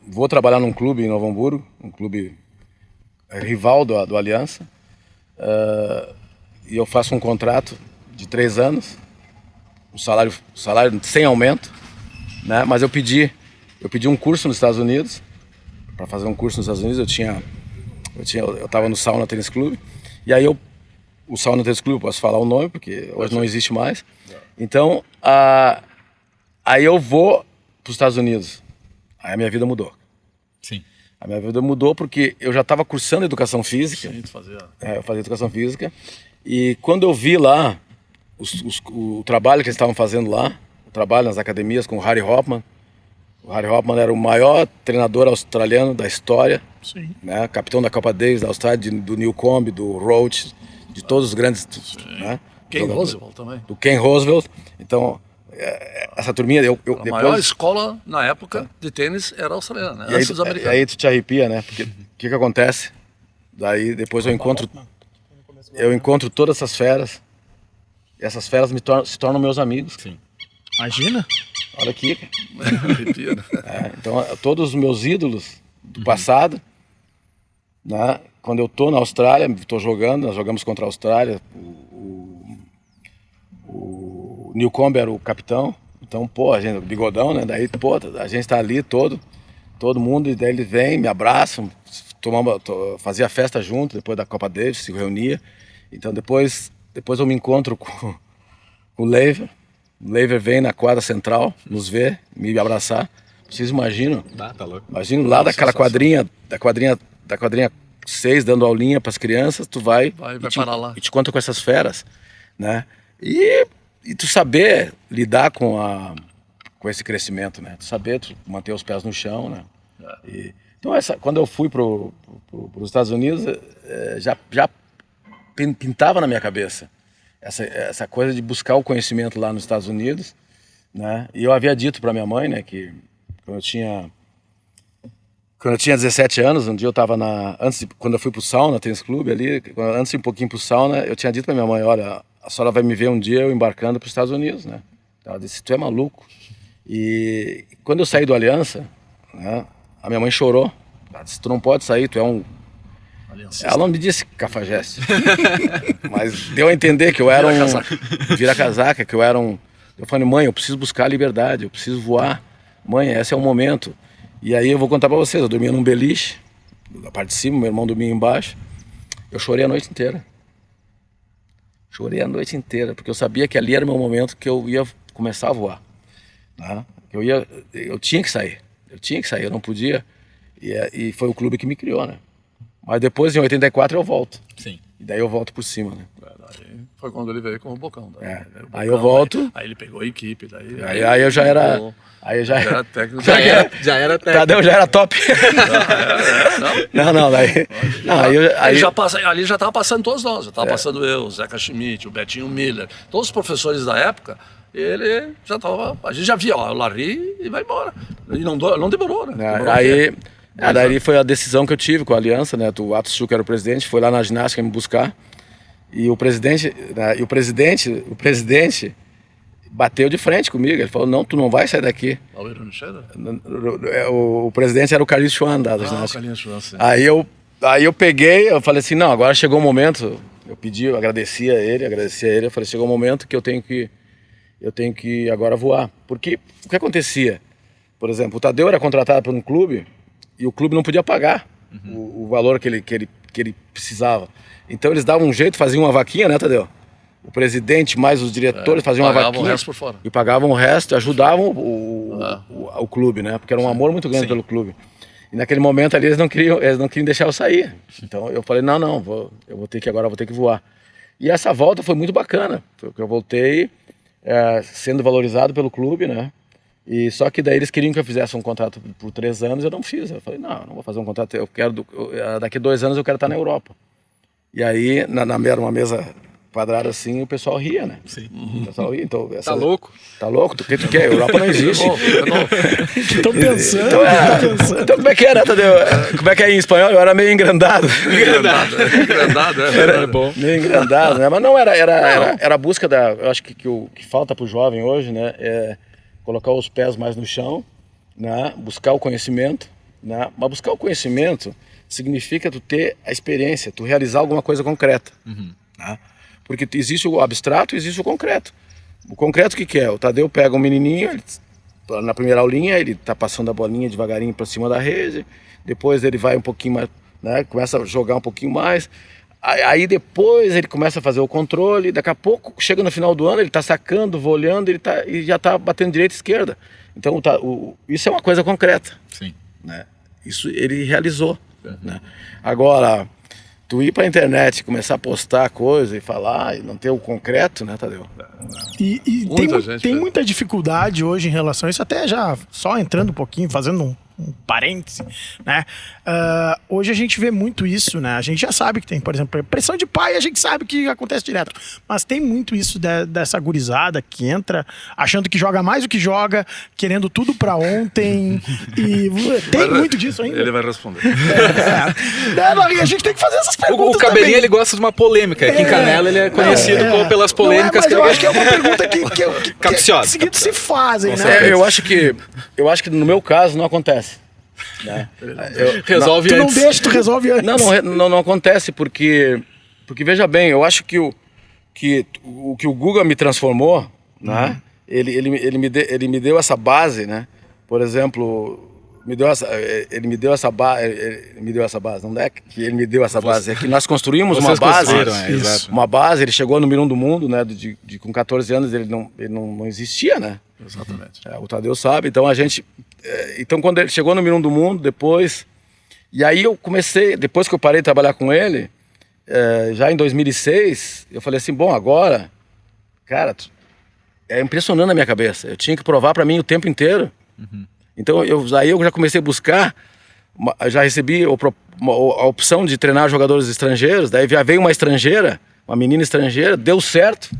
vou trabalhar num clube em Novo Hamburgo, um clube rival do Aliança, e eu faço um contrato de 3 anos, um salário sem aumento, né? Mas eu pedi um curso nos Estados Unidos. Para fazer um curso nos Estados Unidos, eu estava no Sauna Tênis Clube, e aí o Sauna Tênis Clube, posso falar o nome, porque hoje não existe mais. Então, aí eu vou para os Estados Unidos. Aí a minha vida mudou. Sim. A minha vida mudou porque eu já estava cursando educação física. Sim, fazia. Eu fazia educação física. E quando eu vi lá o trabalho que eles estavam fazendo lá, o trabalho nas academias com o Harry Hopman. O Harry Hopman era o maior treinador australiano da história. Sim. Né? Capitão da Copa Davis da Austrália, do Newcombe, do Roach, de todos os grandes, né? Ken Roosevelt também. Do Ken Roosevelt. Então, essa turminha... A maior escola, na época, de tênis era australiana, né? Antes dos E americanos. aí tu te arrepia, né? Porque o que acontece? Daí depois eu encontro todas essas feras. E essas feras se tornam meus amigos. Sim. Imagina. Olha aqui. Arrepia, né? Então, todos os meus ídolos do passado, né? Quando eu tô na Austrália, tô jogando, nós jogamos contra a Austrália, o o Newcombe era o capitão, então, pô, a gente, o bigodão, né? Daí, pô, a gente tá ali todo mundo, e daí ele vem, me abraça, fazia festa junto, depois da Copa Davis, se reunia. Então, depois eu me encontro com o Lever. O Lever vem na quadra central, nos ver, me abraçar. Vocês imaginam? Tá louco. Imagina lá daquela quadrinha 6, dando aulinha para as crianças, tu vai parar lá. E te conta com essas feras, né? E tu saber lidar com esse crescimento, né? Tu saber manter os pés no chão, né? Então, quando eu fui para os Estados Unidos, já pintava na minha cabeça essa coisa de buscar o conhecimento lá nos Estados Unidos, né? E eu havia dito para minha mãe, né, que quando eu tinha 17 anos, um dia eu estava quando eu fui pro sauna, tênis clube ali, antes de ir um pouquinho pro sauna, eu tinha dito para minha mãe, olha, a senhora vai me ver um dia eu embarcando para os Estados Unidos, né? Ela disse, tu é maluco. E quando eu saí do Aliança, né, a minha mãe chorou. Ela disse, tu não pode sair, tu é um... Ela não me disse cafajeste, mas deu a entender que eu era vira-casaca, que eu era um... Eu falei, mãe, eu preciso buscar a liberdade, eu preciso voar. Mãe, esse é o momento. E aí eu vou contar pra vocês, eu dormia num beliche, na parte de cima, meu irmão dormia embaixo. Eu chorei a noite inteira. Chorei a noite inteira, porque eu sabia que ali era o meu momento que eu ia começar a voar. Tá? Eu tinha que sair, eu não podia. E foi o clube que me criou, né? Mas depois, em 84, eu volto. Sim. E daí eu volto por cima, né? Foi quando ele veio com o Bocão. Aí eu volto. Aí ele pegou a equipe. Aí eu já era... Aí já era técnico. Já era técnico. Tadeu já era top. Não, daí... Ali já estava passando todos nós. Já estava passando eu, o Zeca Schmidt, o Betinho Miller. Todos os professores da época, ele já estava... A gente já via, ó, o Larry e vai embora. E não demorou, né? Daí foi a decisão que eu tive com a Aliança, né? O Atos Schuch era o presidente, foi lá na ginástica me buscar. E o presidente bateu de frente comigo. Ele falou, não, tu não vai sair daqui. O presidente era o Carlinhos Schwann da ginástica. O Carlinhos Schwann, sim. Aí eu peguei, eu falei assim, não, agora chegou o momento. Eu agradeci a ele. Eu falei, chegou o momento que eu tenho que agora voar. Porque o que acontecia? Por exemplo, o Tadeu era contratado por um clube e o clube não podia pagar o valor que ele precisava. Então eles davam um jeito, faziam uma vaquinha, né, Tadeu? O presidente mais os diretores faziam uma vaquinha. Pagavam o resto por fora. E pagavam o resto, ajudavam o clube, né? Porque era um amor muito grande pelo clube. E naquele momento ali eles não queriam deixar eu sair. Então eu falei, eu vou ter que voar. E essa volta foi muito bacana, porque eu voltei sendo valorizado pelo clube, né? E só que daí eles queriam que eu fizesse um contrato por 3 anos, eu não fiz. Eu falei, não vou fazer um contrato, daqui a 2 anos eu quero estar na Europa. E aí, era uma mesa quadrada assim, o pessoal ria, né? Sim. O pessoal ria, então... Tá louco? Tá louco? O que tu quer? A Europa não existe. Estão pensando. Então como é que era, Tadeu? Como é que é em espanhol? Eu era meio engrandado. Era bom. Meio engrandado, né? Mas não, era a busca eu acho que o que falta pro jovem hoje, né? É colocar os pés mais no chão, né? Buscar o conhecimento, né? Mas buscar o conhecimento significa tu ter a experiência, tu realizar alguma coisa concreta. Né? Porque existe o abstrato e existe o concreto. O concreto o que é? O Tadeu pega um menininho, na primeira aulinha ele tá passando a bolinha devagarinho para cima da rede, depois ele vai um pouquinho mais, né? Começa a jogar um pouquinho mais, aí depois ele começa a fazer o controle, daqui a pouco, chega no final do ano, ele tá sacando, volhando, e já tá batendo direita e esquerda. Então isso é uma coisa concreta. Sim. Né? Isso ele realizou. Né? Agora, tu ir pra internet, começar a postar coisa e falar, e não ter o concreto, né, Tadeu? E tem muita dificuldade hoje em relação a isso, até já só entrando um pouquinho, fazendo um parêntese, né? Hoje a gente vê muito isso, né? A gente já sabe que tem, por exemplo, pressão de pai, a gente sabe que acontece direto, mas tem muito isso dessa gurizada que entra achando que joga mais do que joga, querendo tudo pra ontem, e tem muito disso ainda. Ele vai responder. A gente tem que fazer essas perguntas. O Cabelinho, ele gosta de uma polêmica. Aqui em Canela ele é conhecido pelas polêmicas. Mas eu acho que é uma pergunta que capciosa. Seguido se fazem, né? Eu acho que no meu caso não acontece. Né? Resolve antes. Tu resolve antes. Não acontece porque veja bem, eu acho que que o Guga me transformou, né? Ele me deu essa base, né? Por exemplo, ele me deu essa base, não é que ele me deu essa base, é que nós construímos uma base, uma base. Ele chegou no número 1 do mundo, né? Com 14 anos ele não existia, né? Exatamente. O Tadeu sabe, então então quando ele chegou no número 1 do mundo, depois, e aí eu comecei, depois que eu parei de trabalhar com ele, já em 2006, eu falei assim, bom, agora, cara, é impressionante na minha cabeça, eu tinha que provar para mim o tempo inteiro. Então aí eu já comecei a buscar, já recebi a opção de treinar jogadores estrangeiros, daí já veio uma estrangeira, uma menina estrangeira, deu certo,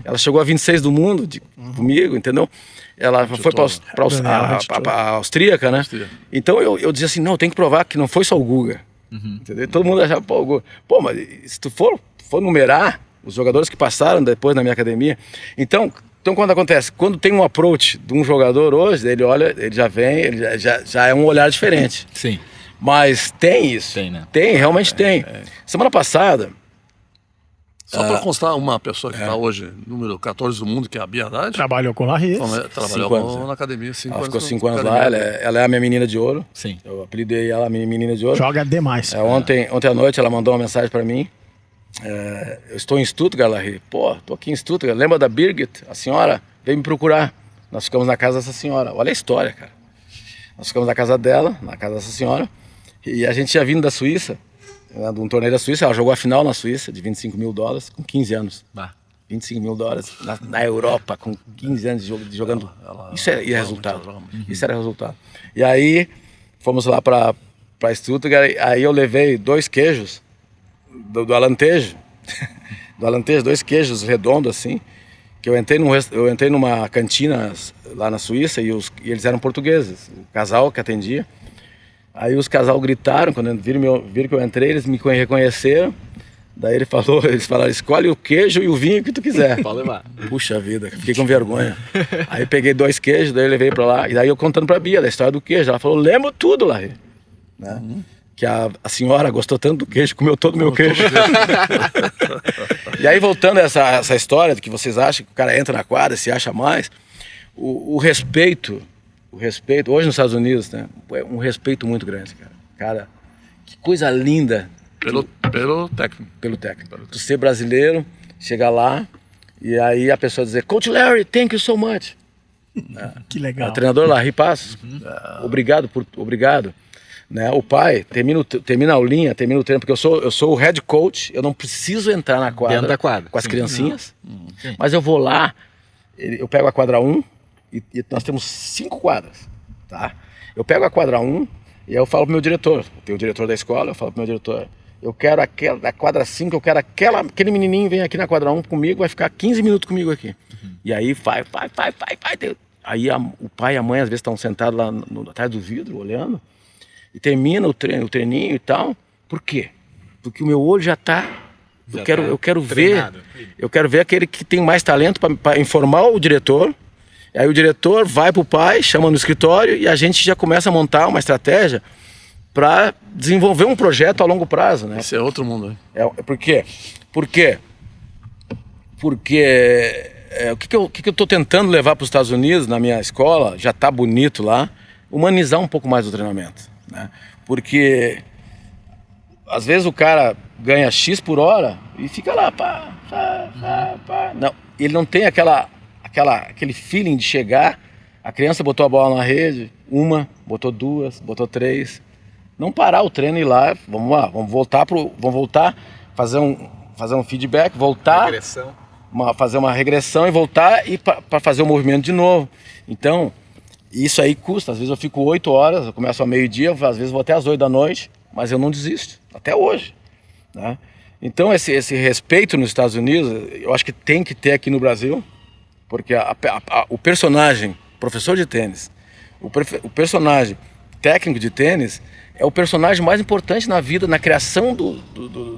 ela chegou a 26 do mundo comigo, entendeu? Ela foi para a austríaca, né? Então eu dizia assim, não, eu tenho que provar que não foi só o Guga, entendeu? Todo mundo achava, pô, o Guga. Pô, mas se tu for numerar os jogadores que passaram depois na minha academia, então quando acontece, quando tem um approach de um jogador hoje, ele olha, ele já vem, ele já é um olhar diferente. Sim. Mas tem isso. Tem, né? Tem, realmente tem. Semana passada... Só para constar, uma pessoa que está hoje, número 14 do mundo, que é a Bia Haddad. Trabalhou com o Larry. Trabalhou na academia 5 anos. Ela ficou 5 anos lá, ela é a minha menina de ouro. Sim. Eu apelidei ela menina de ouro. Joga demais. Ontem à noite ela mandou uma mensagem para mim. Eu estou em Stuttgart, Larry. Pô, tô aqui em Stuttgart. Lembra da Birgit? A senhora veio me procurar. Nós ficamos na casa dessa senhora. Olha a história, cara. Nós ficamos na casa dela, na casa dessa senhora. E a gente tinha vindo da Suíça, de um torneio da Suíça. Ela jogou a final na Suíça, de $25 mil, com 15 anos. $25 mil na Europa, com 15 anos jogando. Isso era resultado. Isso era resultado. E aí, fomos lá para Stuttgart. Aí eu levei 2 queijos do Alentejo. Do Alentejo, 2 queijos redondos assim. Que eu entrei numa cantina lá na Suíça e eles eram portugueses. O casal que atendia. Aí os casal gritaram, quando viram que eu entrei, eles me reconheceram. Daí eles falaram, escolhe o queijo e o vinho que tu quiser. Pode levar. Puxa vida, fiquei com vergonha. Aí peguei 2 queijos, daí eu levei pra lá. E daí eu contando pra Bia da história do queijo. Ela falou, lembro tudo, Larry. Né? Que a senhora gostou tanto do queijo, comeu todo o meu queijo. E aí voltando a essa história de que vocês acham que o cara entra na quadra, se acha mais. O respeito, hoje nos Estados Unidos, né, é um respeito muito grande, cara. Cara, que coisa linda. Pelo técnico. Pelo técnico. Tu ser brasileiro, chegar lá e aí a pessoa dizer, Coach Larry, thank you so much. Que legal. O treinador Larry Passos, obrigado. Né, o pai termina a aulinha, termina o treino, porque eu sou o head coach, eu não preciso entrar na quadra, dentro da quadra com as criancinhas, mas eu vou lá, eu pego a quadra 1 e nós temos 5 quadras, tá? Eu pego a quadra 1 e eu falo pro meu diretor, tem o diretor da escola, eu falo pro meu diretor, eu quero da quadra 5, eu quero aquele menininho vem aqui na quadra 1 comigo, vai ficar 15 minutos comigo aqui. E aí vai. Aí o pai e a mãe às vezes estão sentados lá atrás do vidro, olhando. E termina o treininho e tal. Por quê? Porque o meu olho já tá. Eu quero ver aquele que tem mais talento para informar o diretor. Aí o diretor vai pro pai, chama no escritório e a gente já começa a montar uma estratégia para desenvolver um projeto a longo prazo, né? Esse é outro mundo, né? Por quê? Porque o que eu tô tentando levar para os Estados Unidos na minha escola, já tá bonito lá, humanizar um pouco mais o treinamento. Né? Porque às vezes o cara ganha X por hora e fica lá, pá. Não, ele não tem aquele feeling de chegar, a criança botou a bola na rede, botou 2, botou 3, não parar o treino e ir lá, vamos lá, vamos voltar, fazer um feedback, fazer uma regressão e voltar e para fazer o movimento de novo. Então isso aí custa, às vezes eu fico 8 horas, eu começo ao meio-dia, às vezes vou até às 8 da noite, mas eu não desisto, até hoje. Né? Então esse respeito nos Estados Unidos, eu acho que tem que ter aqui no Brasil, porque o personagem, professor de tênis, o personagem técnico de tênis, é o personagem mais importante na vida, na criação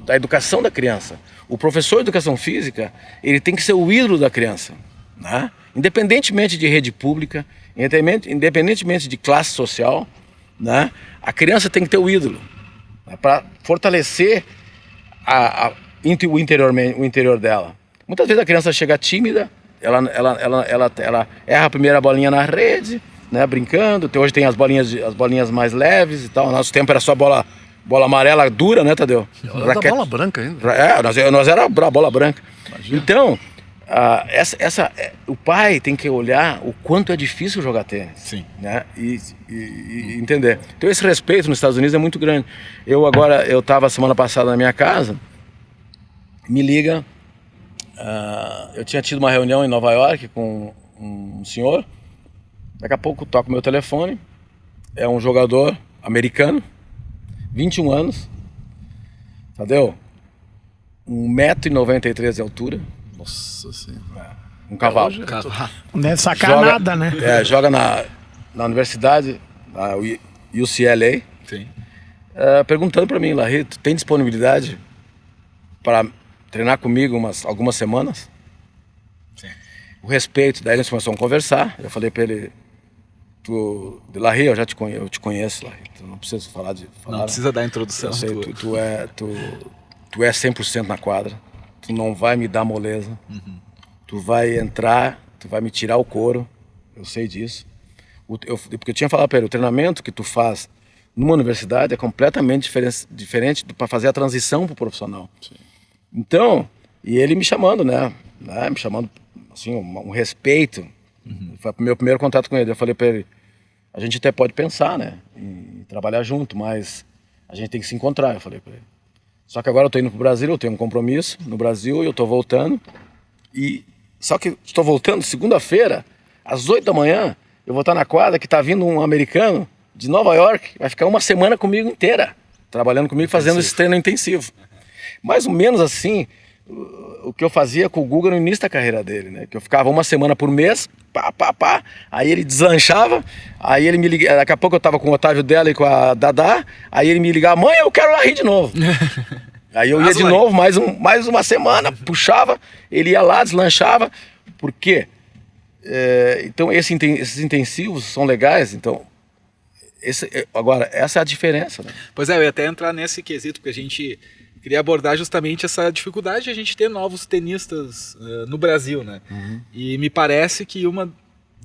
da educação da criança. O professor de educação física, ele tem que ser o ídolo da criança. Né? Independentemente de rede pública, independentemente de classe social, né? A criança tem que ter o ídolo, né? Para fortalecer o interior dela. Muitas vezes a criança chega tímida, ela erra a primeira bolinha na rede, né, brincando. Hoje tem as bolinhas mais leves e tal. Nosso tempo era só bola amarela dura, né, Tadeu? Era da bola branca ainda. Nós era a bola branca. Imagina. Então, o pai tem que olhar o quanto é difícil jogar tênis. Sim. Né? E entender. Então esse respeito nos Estados Unidos é muito grande. Eu estava semana passada na minha casa, me liga, eu tinha tido uma reunião em Nova York com um senhor, daqui a pouco toco meu telefone, é um jogador americano, 21 anos, Tadeu, 1,93 m de altura. Nossa Senhora. Um cavalo. Não é sacanada, né? Joga na universidade, na UCLA. Sim. Perguntando para mim, Larry, tu tem disponibilidade para treinar comigo algumas semanas? Sim. O respeito, daí nós começamos a conversar. Eu falei para ele, Larry, eu te conheço, Larry. Tu não precisa falar. Não precisa dar introdução. Eu sei, tu é 100% na quadra. Tu não vai me dar moleza. Uhum. Tu vai entrar, tu vai me tirar o couro. Eu sei disso. Porque eu tinha falado para ele, o treinamento que tu faz numa universidade é completamente diferente para fazer a transição para o profissional. Sim. Então, e ele me chamando, né? Me chamando, assim, um respeito. Uhum. Foi o meu primeiro contato com ele. Eu falei para ele, a gente até pode pensar, né? Em trabalhar junto, mas a gente tem que se encontrar, eu falei para ele. Só que agora eu tô indo pro Brasil, eu tenho um compromisso no Brasil e eu tô voltando. Só que estou voltando segunda-feira, às 8 da manhã, eu vou estar na quadra que tá vindo um americano de Nova York, vai ficar uma semana comigo inteira, trabalhando comigo, fazendo esse treino intensivo. Mais ou menos assim, o que eu fazia com o Guga no início da carreira dele, né? Que eu ficava uma semana por mês, aí ele deslanchava, aí ele me ligava, daqui a pouco eu tava com o Otávio dela e com a Dadá, aí ele me ligava, mãe, eu quero Larry de novo. Aí eu ia de novo, mais uma semana, puxava, ele ia lá, deslanchava. Por quê? Então esses intensivos são legais, então... Agora, essa é a diferença, né? Pois é, eu ia até entrar nesse quesito, porque a gente queria abordar justamente essa dificuldade de a gente ter novos tenistas no Brasil, né? Uhum. E me parece que uma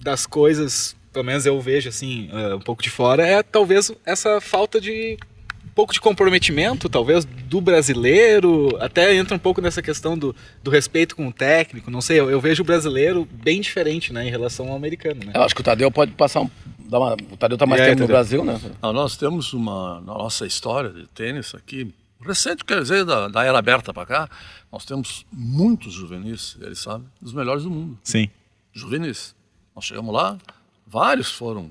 das coisas, pelo menos eu vejo assim, um pouco de fora, é talvez essa falta de um pouco de comprometimento, talvez, do brasileiro, até entra um pouco nessa questão do respeito com o técnico, não sei, eu vejo o brasileiro bem diferente, né, em relação ao americano, né? Eu acho que o Tadeu pode passar o Tadeu tá mais tempo no Brasil, né? Não, nós temos na nossa história de tênis aqui, recente, quer dizer, da era aberta para cá, nós temos muitos juvenis, eles sabem, dos melhores do mundo. Sim. Juvenis. Nós chegamos lá, vários foram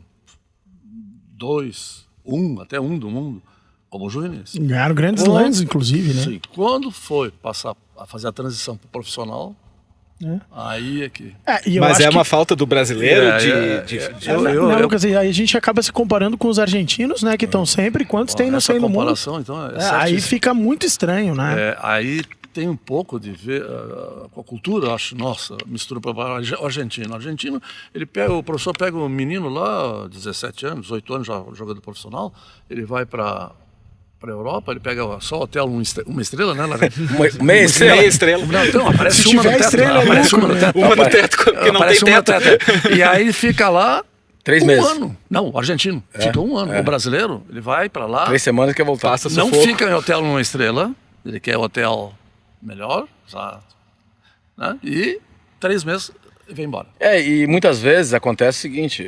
2, 1, até 1 do mundo, como juvenis. Ganharam grandes slams, inclusive, né? Sim. Quando foi passar a fazer a transição para o profissional, aí é que... Mas é uma falta do brasileiro Lucas, aí a gente acaba se comparando com os argentinos, né? Que estão sempre, quantos tem no mundo. Comparação, então, aí fica muito estranho, né? Aí tem um pouco de ver com a cultura, acho, nossa, mistura para o argentino. O argentino, o professor pega um menino lá, 17 anos, 18 anos, já jogador profissional, ele vai para Europa, ele pega só hotel uma estrela, né? Meia estrela. Não, aparece se uma tiver no teto. Estrela, Aparece uma no teto. Uma no teto, porque não tem teto. E aí fica lá 3 meses. ano. Não, o argentino fica 1 ano. O brasileiro, ele vai para lá. 3 semanas quer voltar. Não fica em hotel uma estrela, ele quer hotel melhor, né? E 3 meses e vem embora. E muitas vezes acontece o seguinte,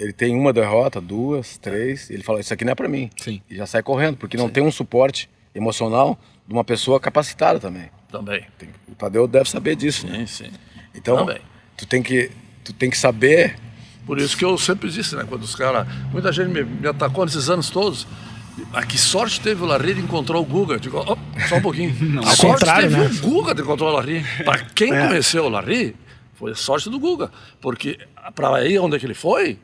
ele tem uma derrota, 2, 3, ele fala, isso aqui não é pra mim. Sim. E já sai correndo, porque não tem um suporte emocional de uma pessoa capacitada também. Também. O Tadeu deve saber disso. Sim, né? sim. Então, também. tu tem que saber... Por isso que eu sempre disse, né? Quando os caras... Muita gente me atacou nesses anos todos. Que sorte teve o Larry de encontrar o Guga. Digo, só um pouquinho. Não, a sorte contrário, teve né? o Guga de encontrar o Larry. Para quem conheceu o Larry, foi a sorte do Guga. Porque para ir onde é que ele foi,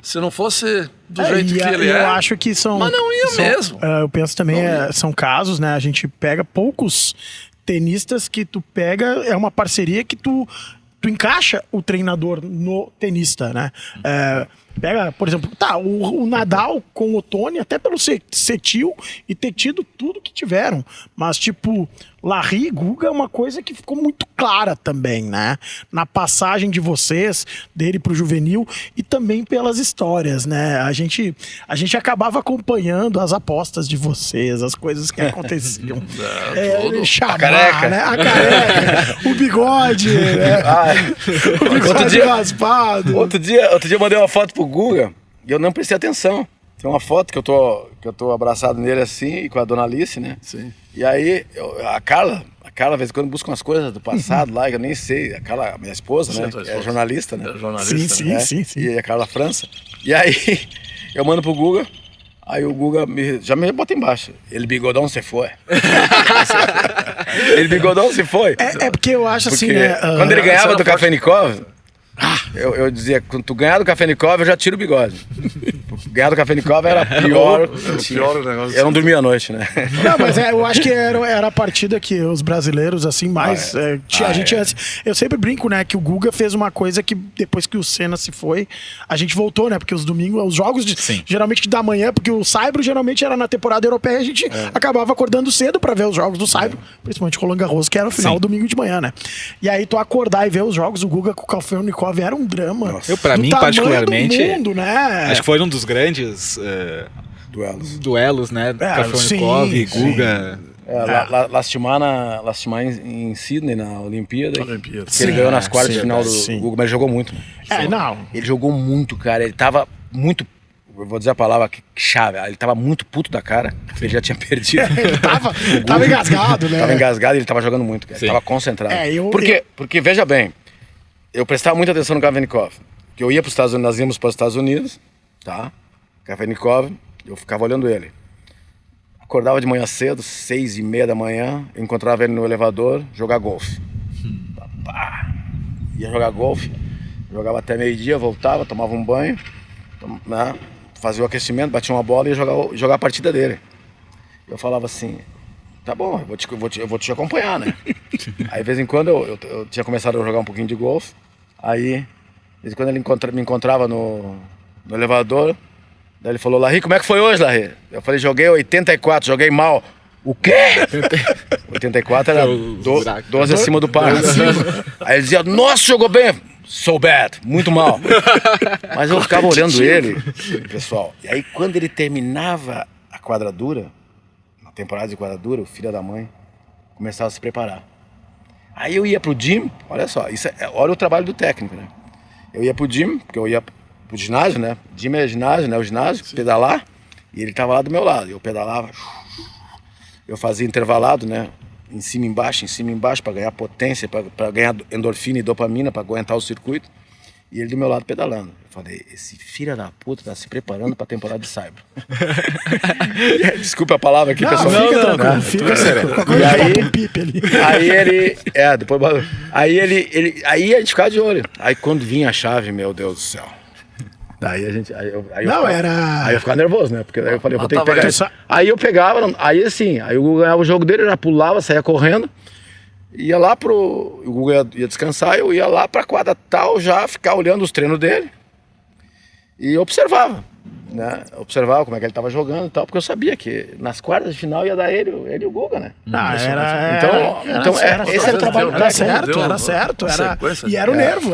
se não fosse do jeito que ele é... Eu acho que são... Mas não ia mesmo. Eu penso também, são casos, né? A gente pega poucos tenistas que tu pega, é uma parceria que tu encaixa o treinador no tenista, né? Pega, por exemplo, o Nadal com o Tony, até pelo ser tio e ter tido tudo que tiveram. Mas, tipo, Larry e Guga é uma coisa que ficou muito clara também, né? Na passagem de vocês, dele pro juvenil, e também pelas histórias, né? A gente acabava acompanhando as apostas de vocês, as coisas que aconteciam. Chamar, a careca, né? A careca, o bigode, né? O bigode raspado. Outro dia eu mandei uma foto pro Guga e eu não prestei atenção. Tem uma foto que eu tô abraçado nele assim, e com a dona Alice, né? Sim. E aí, a Carla, de vez em quando, busca umas coisas do passado lá, que eu nem sei. A Carla, minha esposa, né? É jornalista, né? É jornalista, Sim. E a Carla França. E aí, eu mando pro Guga, aí o Guga já me bota embaixo. Ele bigodão se foi. Ele bigodão se foi. É porque eu acho assim, né? Quando ele ganhava do Kafenikov, eu dizia, quando tu ganhar do Kafenikov, eu já tiro o bigode. Ganhar do Kafenikov era pior. Pior negócio. Eu não dormia à noite, né? Não, mas eu acho que era a partida que os brasileiros, assim, mais... Eu sempre brinco, né, que o Guga fez uma coisa que depois que o Senna se foi, a gente voltou, né, porque os domingos, os jogos, geralmente da manhã, porque o Saibro geralmente era na temporada europeia, a gente acabava acordando cedo pra ver os jogos do Saibro, principalmente Roland Garros, que era o final domingo de manhã, né? E aí tu acordar e ver os jogos, o Guga com o Kafenikov era um drama. Pra mim, particularmente, mundo, né? acho que foi um dos grandes duelos, né? Kafenikov e Guga. Lastimar em Sydney, na Olimpíada. Que ele ganhou nas quartas de final do Guga, mas ele jogou muito. Não. Ele jogou muito, cara. Ele tava muito... Eu vou dizer a palavra chave. Ele tava muito puto da cara. Ele já tinha perdido. Ele tava engasgado, né? Tava engasgado e ele tava jogando muito, cara. Ele tava concentrado. Porque, veja bem, eu prestava muita atenção no Kafenikov. Que eu ia para os Estados Unidos, nós íamos para os Estados Unidos, tá? Kafenikov, eu ficava olhando ele. Acordava de manhã cedo, 6:30 da manhã, eu encontrava ele no elevador, jogar golfe. Ia jogar golfe, jogava até meio-dia, voltava, tomava um banho, né? Fazia o aquecimento, batia uma bola e ia jogar a partida dele. Eu falava assim, tá bom, eu vou te acompanhar, né? Aí, de vez em quando, eu tinha começado a jogar um pouquinho de golfe, aí, de vez em quando ele me encontrava no elevador, daí ele falou, Larry, como é que foi hoje, Larry? Eu falei, joguei 84, joguei mal. O quê? 84 era 12 acima do par. Aí ele dizia, nossa, jogou bem. So bad, muito mal. Mas eu ficava olhando ele, pessoal. E aí quando ele terminava a quadradura, na temporada de quadradura, o filho da mãe começava a se preparar. Aí eu ia pro gym, olha só, olha o trabalho do técnico, né? Eu ia pro gym, porque eu ia pro ginásio, né? Gym é ginásio, né? O ginásio, pedalar. E ele tava lá do meu lado. Eu pedalava, eu fazia intervalado, né? Em cima e embaixo, para ganhar potência, para ganhar endorfina e dopamina, para aguentar o circuito. E ele do meu lado pedalando. Eu falei, esse filho da puta tá se preparando para a temporada de Saibro. Desculpa a palavra aqui, pessoal. Não, fica sério. Aí a gente ficava de olho. Aí quando vinha a chave, meu Deus do céu. Daí eu ficava nervoso, né? Porque daí eu falei, vou ter que pegar isso. Aí eu pegava, aí o Guga ganhava o jogo dele, eu já pulava, saía correndo, ia lá o Guga ia descansar, eu ia lá pra quadra tal, já ficar olhando os treinos dele e observava, né? Observava como é que ele tava jogando e tal, porque eu sabia que nas quartas de final ia dar ele e o Guga, né? Esse era o trabalho, era certo. Era o nervo.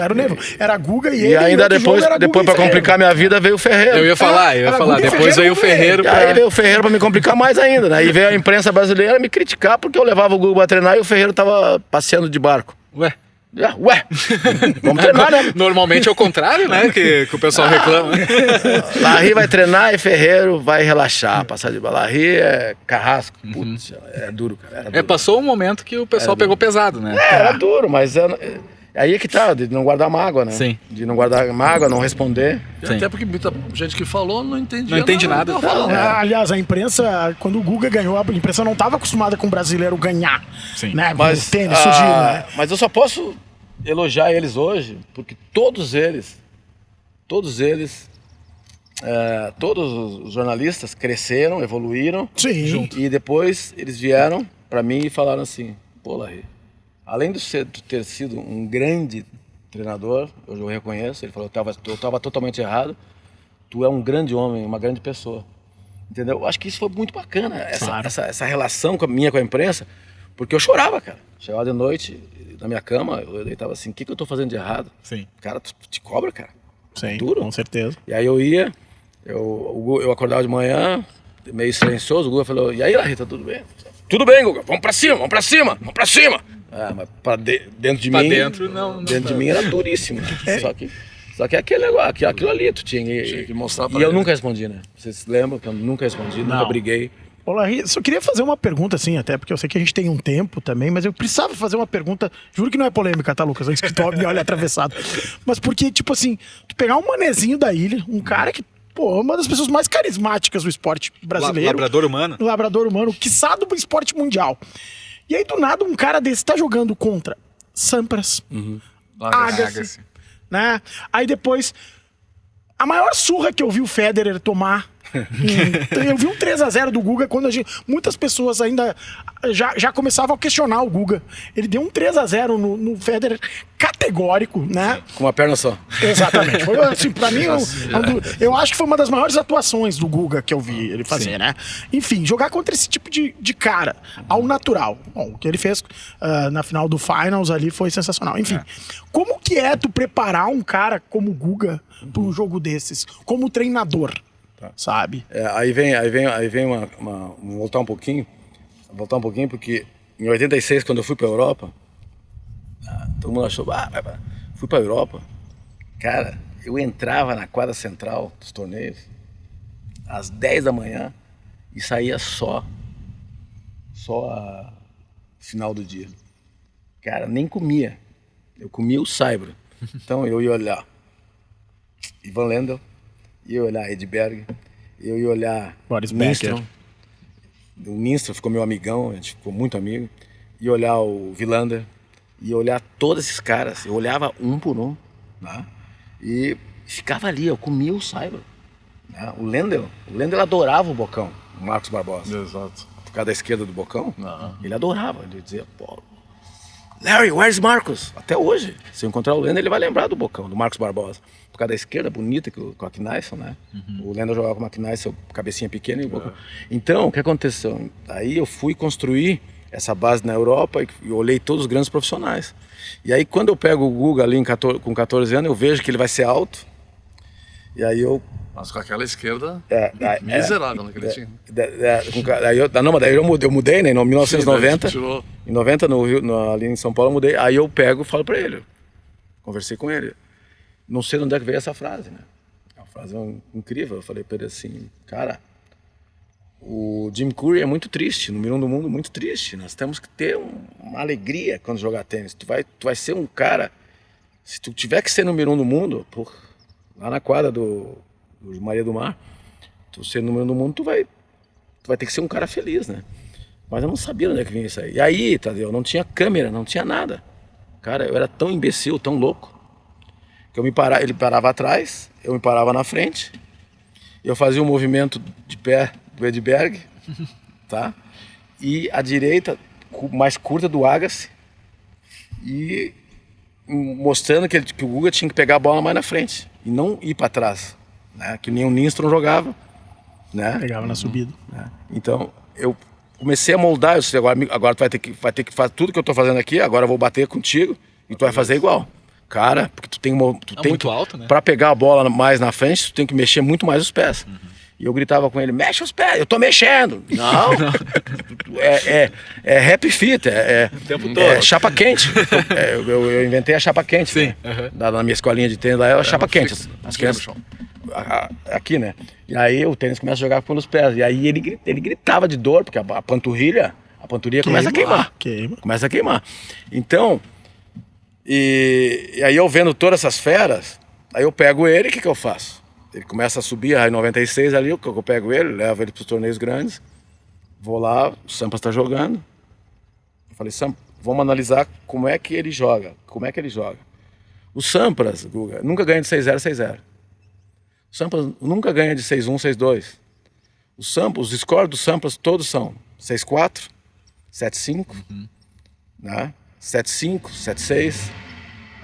Era Guga e ele. E ainda depois pra complicar minha vida, veio o Ferreiro. Eu ia falar. Depois veio o Ferreiro. Aí veio o Ferreiro pra me complicar mais ainda, né? Aí veio a imprensa brasileira me criticar porque eu levava o Guga pra treinar e o Ferreiro tava passeando de barco. Ué, vamos treinar, né? Normalmente é o contrário, né? Que o pessoal reclama. Larry vai treinar e Ferreiro vai relaxar, passar de bola. Larry é carrasco, putz, é duro, cara. Passou um momento que o pessoal pegou pesado, né? Era duro, mas aí é que tá, de não guardar mágoa, né? Sim. De não guardar mágoa, não responder. Até porque muita gente que falou não entendia. Não entende nada. Aliás, a imprensa, quando o Guga ganhou, a imprensa não estava acostumada com o brasileiro ganhar. Sim. Né? Mas, tênis, surgir, né? Mas eu só posso elogiar eles hoje, porque todos os jornalistas cresceram, evoluíram. Sim. E depois eles vieram para mim e falaram assim, pô, Larry, além de ter sido um grande treinador, eu reconheço, ele falou, eu tava totalmente errado, tu é um grande homem, uma grande pessoa. Entendeu? Eu acho que isso foi muito bacana, essa relação com a imprensa, porque eu chorava, cara. Chegava de noite na minha cama, eu deitava assim, o que eu tô fazendo de errado? Sim. Cara, tu te cobra, cara. Sim, duro. com certeza. E aí eu ia, eu acordava de manhã, meio silencioso, o Guga falou, e aí, Larrita, tudo bem? Tudo bem, Guga, vamos pra cima, vamos pra cima, vamos pra cima. Ah, mas dentro de mim... não dentro de mim era duríssimo. Só que aquele negócio, aquilo ali, tu tinha que mostrar pra E eu ele. nunca respondi, né? Vocês se lembram que eu nunca respondi, nunca briguei. Ô, Larry, só queria fazer uma pergunta, assim, até porque eu sei que a gente tem um tempo também, mas eu precisava fazer uma pergunta, juro que não é polêmica, tá, Lucas? Antes que tu me olhe atravessado. Mas porque, tipo assim, tu pegar um manezinho da ilha, um cara que, pô, é uma das pessoas mais carismáticas do esporte brasileiro. Labrador humano. Labrador humano, quiçá do esporte mundial. E aí, do nada, um cara desse tá jogando contra Sampras, Agassi, né? Aí depois, a maior surra que eu vi o Federer tomar, eu vi um 3-0 do Guga quando muitas pessoas ainda já começavam a questionar o Guga. Ele deu um 3-0 no Federer categórico, né? Com uma perna só. Exatamente. Foi, assim, pra mim, eu acho que foi uma das maiores atuações do Guga que eu vi ele fazer, né? Enfim, jogar contra esse tipo de cara, ao natural. Bom, o que ele fez na final do Finals ali foi sensacional. Enfim, como que é tu preparar um cara como o Guga pra um jogo desses? Como treinador? Sabe? Aí vem voltar um pouquinho, porque em 86, quando eu fui pra Europa, todo mundo achou, fui pra Europa, cara, eu entrava na quadra central dos torneios às 10 da manhã e saía só a final do dia. Cara, nem comia, eu comia o saibro. Então eu ia olhar Ivan Lendl, ia olhar Edberg, eu ia olhar Boris Nistrom. Becker. O Nistrom ficou meu amigão, a gente ficou muito amigo. Ia olhar o Wilander, ia olhar todos esses caras. Eu olhava um por um, né? E ficava ali, eu comia o saibro. Né? O Lendl adorava o Bocão, o Marcos Barbosa. Exato. Por causa da esquerda do Bocão, Não. ele adorava. Ele dizia, pô, Larry, where's Marcos? Até hoje, se eu encontrar o Lendl, ele vai lembrar do Bocão, do Marcos Barbosa. Por causa da esquerda bonita com a Kneissl, né? O Lendl jogava com a Kneissl, cabecinha pequena e o Bocão. Então, o que aconteceu? Aí eu fui construir essa base na Europa e olhei todos os grandes profissionais. E aí quando eu pego o Guga ali com 14 anos, eu vejo que ele vai ser alto. E aí eu... Mas com aquela esquerda miserável naquele time. Daí eu mudei, né? Em 1990. Tirou. Em 90, no Rio, ali em São Paulo, eu mudei. Aí eu pego e falo pra ele. Conversei com ele. Não sei de onde é que veio essa frase, né? É uma frase incrível. Eu falei pra ele assim, cara, o Jim Courier é muito triste, número 1 do mundo, muito triste. Nós temos que ter uma alegria quando jogar tênis. Tu vai ser um cara, se tu tiver que ser número 1 do mundo, lá na quadra do Maria do Mar, tu ser número 1 do mundo, tu vai ter que ser um cara feliz, né? Mas eu não sabia de onde é que vinha isso aí. E aí, Tadeu, não tinha câmera, não tinha nada. Cara, eu era tão imbecil, tão louco, que ele parava atrás, eu me parava na frente, eu fazia um movimento de pé do Edberg, tá? E a direita mais curta do Agassi, e mostrando que o Guga tinha que pegar a bola mais na frente e não ir para trás, né? Que nem o Nistrom jogava, né? Pegava na subida. Né? Então eu comecei a moldar, eu disse, agora tu vai ter que fazer tudo que eu tô fazendo aqui, agora eu vou bater contigo e tu vai fazer igual. Cara, porque tu tem muito alto, né? Pra pegar a bola mais na frente, tu tem que mexer muito mais os pés. E eu gritava com ele, mexe os pés, eu tô mexendo. Não, é rap fit, o tempo todo. É chapa quente. Eu inventei a chapa quente. Sim. Né? Na minha escolinha de tênis lá era chapa quente. As crianças, aqui, né? E aí o tênis começa a jogar pelos pés. E aí ele gritava de dor, porque a panturrilha começa a queimar. Começa a queimar. Então, e aí eu vendo todas essas feras, aí eu pego ele, o que eu faço? Ele começa a subir, aí em 96 ali, eu pego ele, levo ele para os torneios grandes, vou lá, o Sampras está jogando. Eu falei, Sampras, vamos analisar como é que ele joga. O Sampras, Guga, nunca ganha de 6-0, 6-0. O Sampras nunca ganha de 6-1, 6-2. Os scores do Sampras todos são 6-4, 7-5, né? 7-5, 7-6.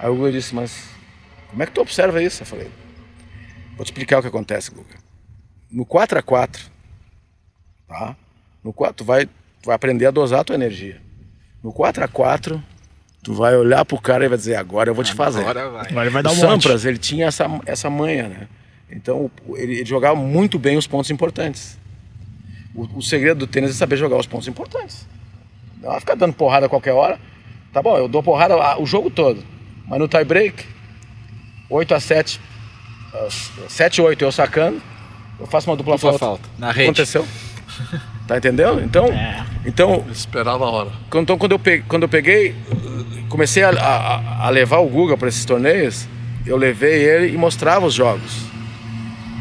Aí o Guga disse, mas como é que tu observa isso? Eu falei, Vou te explicar o que acontece, Guga. No 4x4, tá? No 4, tu vai aprender a dosar a tua energia. No 4x4, tu vai olhar pro cara e vai dizer, agora eu vou te fazer. Agora ele vai dar O um monte. Sampras, ele tinha essa manha, né? Então, ele jogava muito bem os pontos importantes. O segredo do tênis é saber jogar os pontos importantes. Não vai ficar dando porrada a qualquer hora. Tá bom, eu dou porrada o jogo todo. Mas no tie break, 8x7, 7-8 eu sacando, eu faço uma dupla falta. Na rede. Aconteceu? Tá entendendo? Então Eu esperava a hora. então quando eu peguei, comecei a levar o Guga para esses torneios, eu levei ele e mostrava os jogos.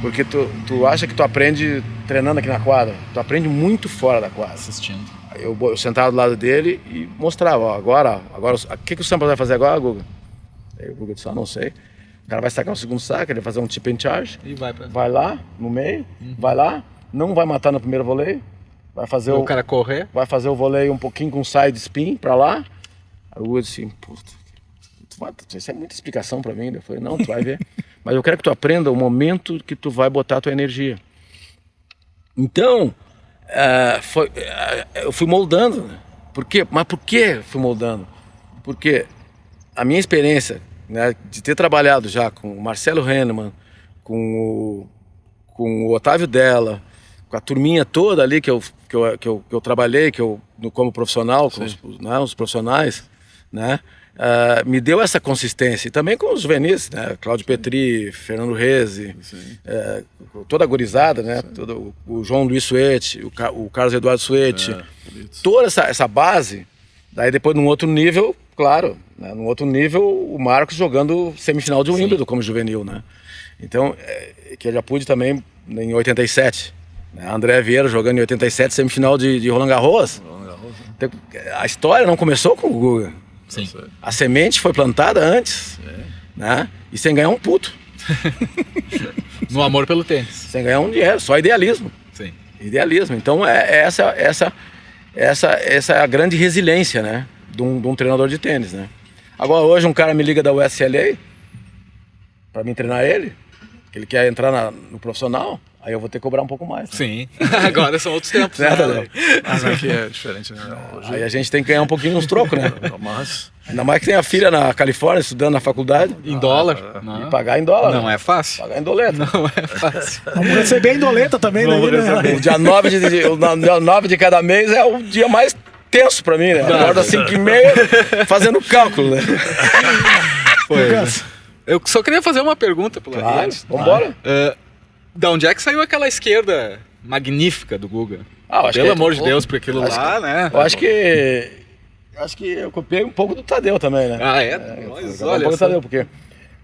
Porque tu acha que tu aprende treinando aqui na quadra, tu aprende muito fora da quadra. Assistindo. Eu sentava do lado dele e mostrava, ó, agora o que o Sampras vai fazer agora, Guga? Aí o Guga disse, não sei. O cara vai sacar um segundo saque, ele vai fazer um chip and charge, E vai lá no meio, vai lá, não vai matar no primeiro voleio, vai fazer o cara correr. vai fazer o voleio um pouquinho com side spin pra lá. Aí o Guga disse, puta, isso é muita explicação pra mim. Eu falei, não, tu vai ver. Mas eu quero que tu aprenda o momento que tu vai botar a tua energia. Então, eu fui moldando. Né? Por quê? Mas por que fui moldando? Porque a minha experiência, né, de ter trabalhado já com o Marcelo Henneman, com o Otávio Della, com a turminha toda ali que eu trabalhei, como profissional, com os profissionais, né? Me deu essa consistência. E também com os juvenis, né? Cláudio Petri, Fernando Reze, toda a gurizada, né? O João Luiz Suete, o Carlos Eduardo Suete, toda essa base. Daí depois num outro nível, claro, né? Num outro nível o Marcos jogando semifinal de Wimbledon como juvenil, né? Então, que eu já pude também em 87. Né? André Vieira jogando em 87, semifinal de Roland Garros. Então, a história não começou com o Guga. Sim. A semente foi plantada antes, né? E sem ganhar um puto. No amor pelo tênis. Sem ganhar um dinheiro, só idealismo. Sim. Idealismo. Então essa é a grande resiliência, né? De um treinador de tênis, né? Agora hoje um cara me liga da USLA para mim treinar ele, que ele quer entrar no profissional, aí eu vou ter que cobrar um pouco mais. Né? Sim. Agora são outros tempos. Né, Né? Tadeu? Mas aqui é diferente, né? Hoje, Aí a gente tem que ganhar um pouquinho uns trocos, né? mas Ainda mais que tem a filha na Califórnia estudando na faculdade. Em dólar. E pagar em dólar. Não né? é fácil. Pagar em doleta. Não é fácil. Vamos receber em doleta também, né? O dia 9 de cada mês é o dia mais tenso pra mim, né? Acorda às 5h30 fazendo cálculo, né? Eu só queria fazer uma pergunta pro Claro, Larry. vambora. Da onde é que saiu aquela esquerda magnífica do Guga? Ah, eu acho Pelo que- amor de Deus, porque aquilo lá, né? Eu acho que eu copiei um pouco do Tadeu também, né? Ah, é? Um Mas pouco olha do só. Tadeu, porque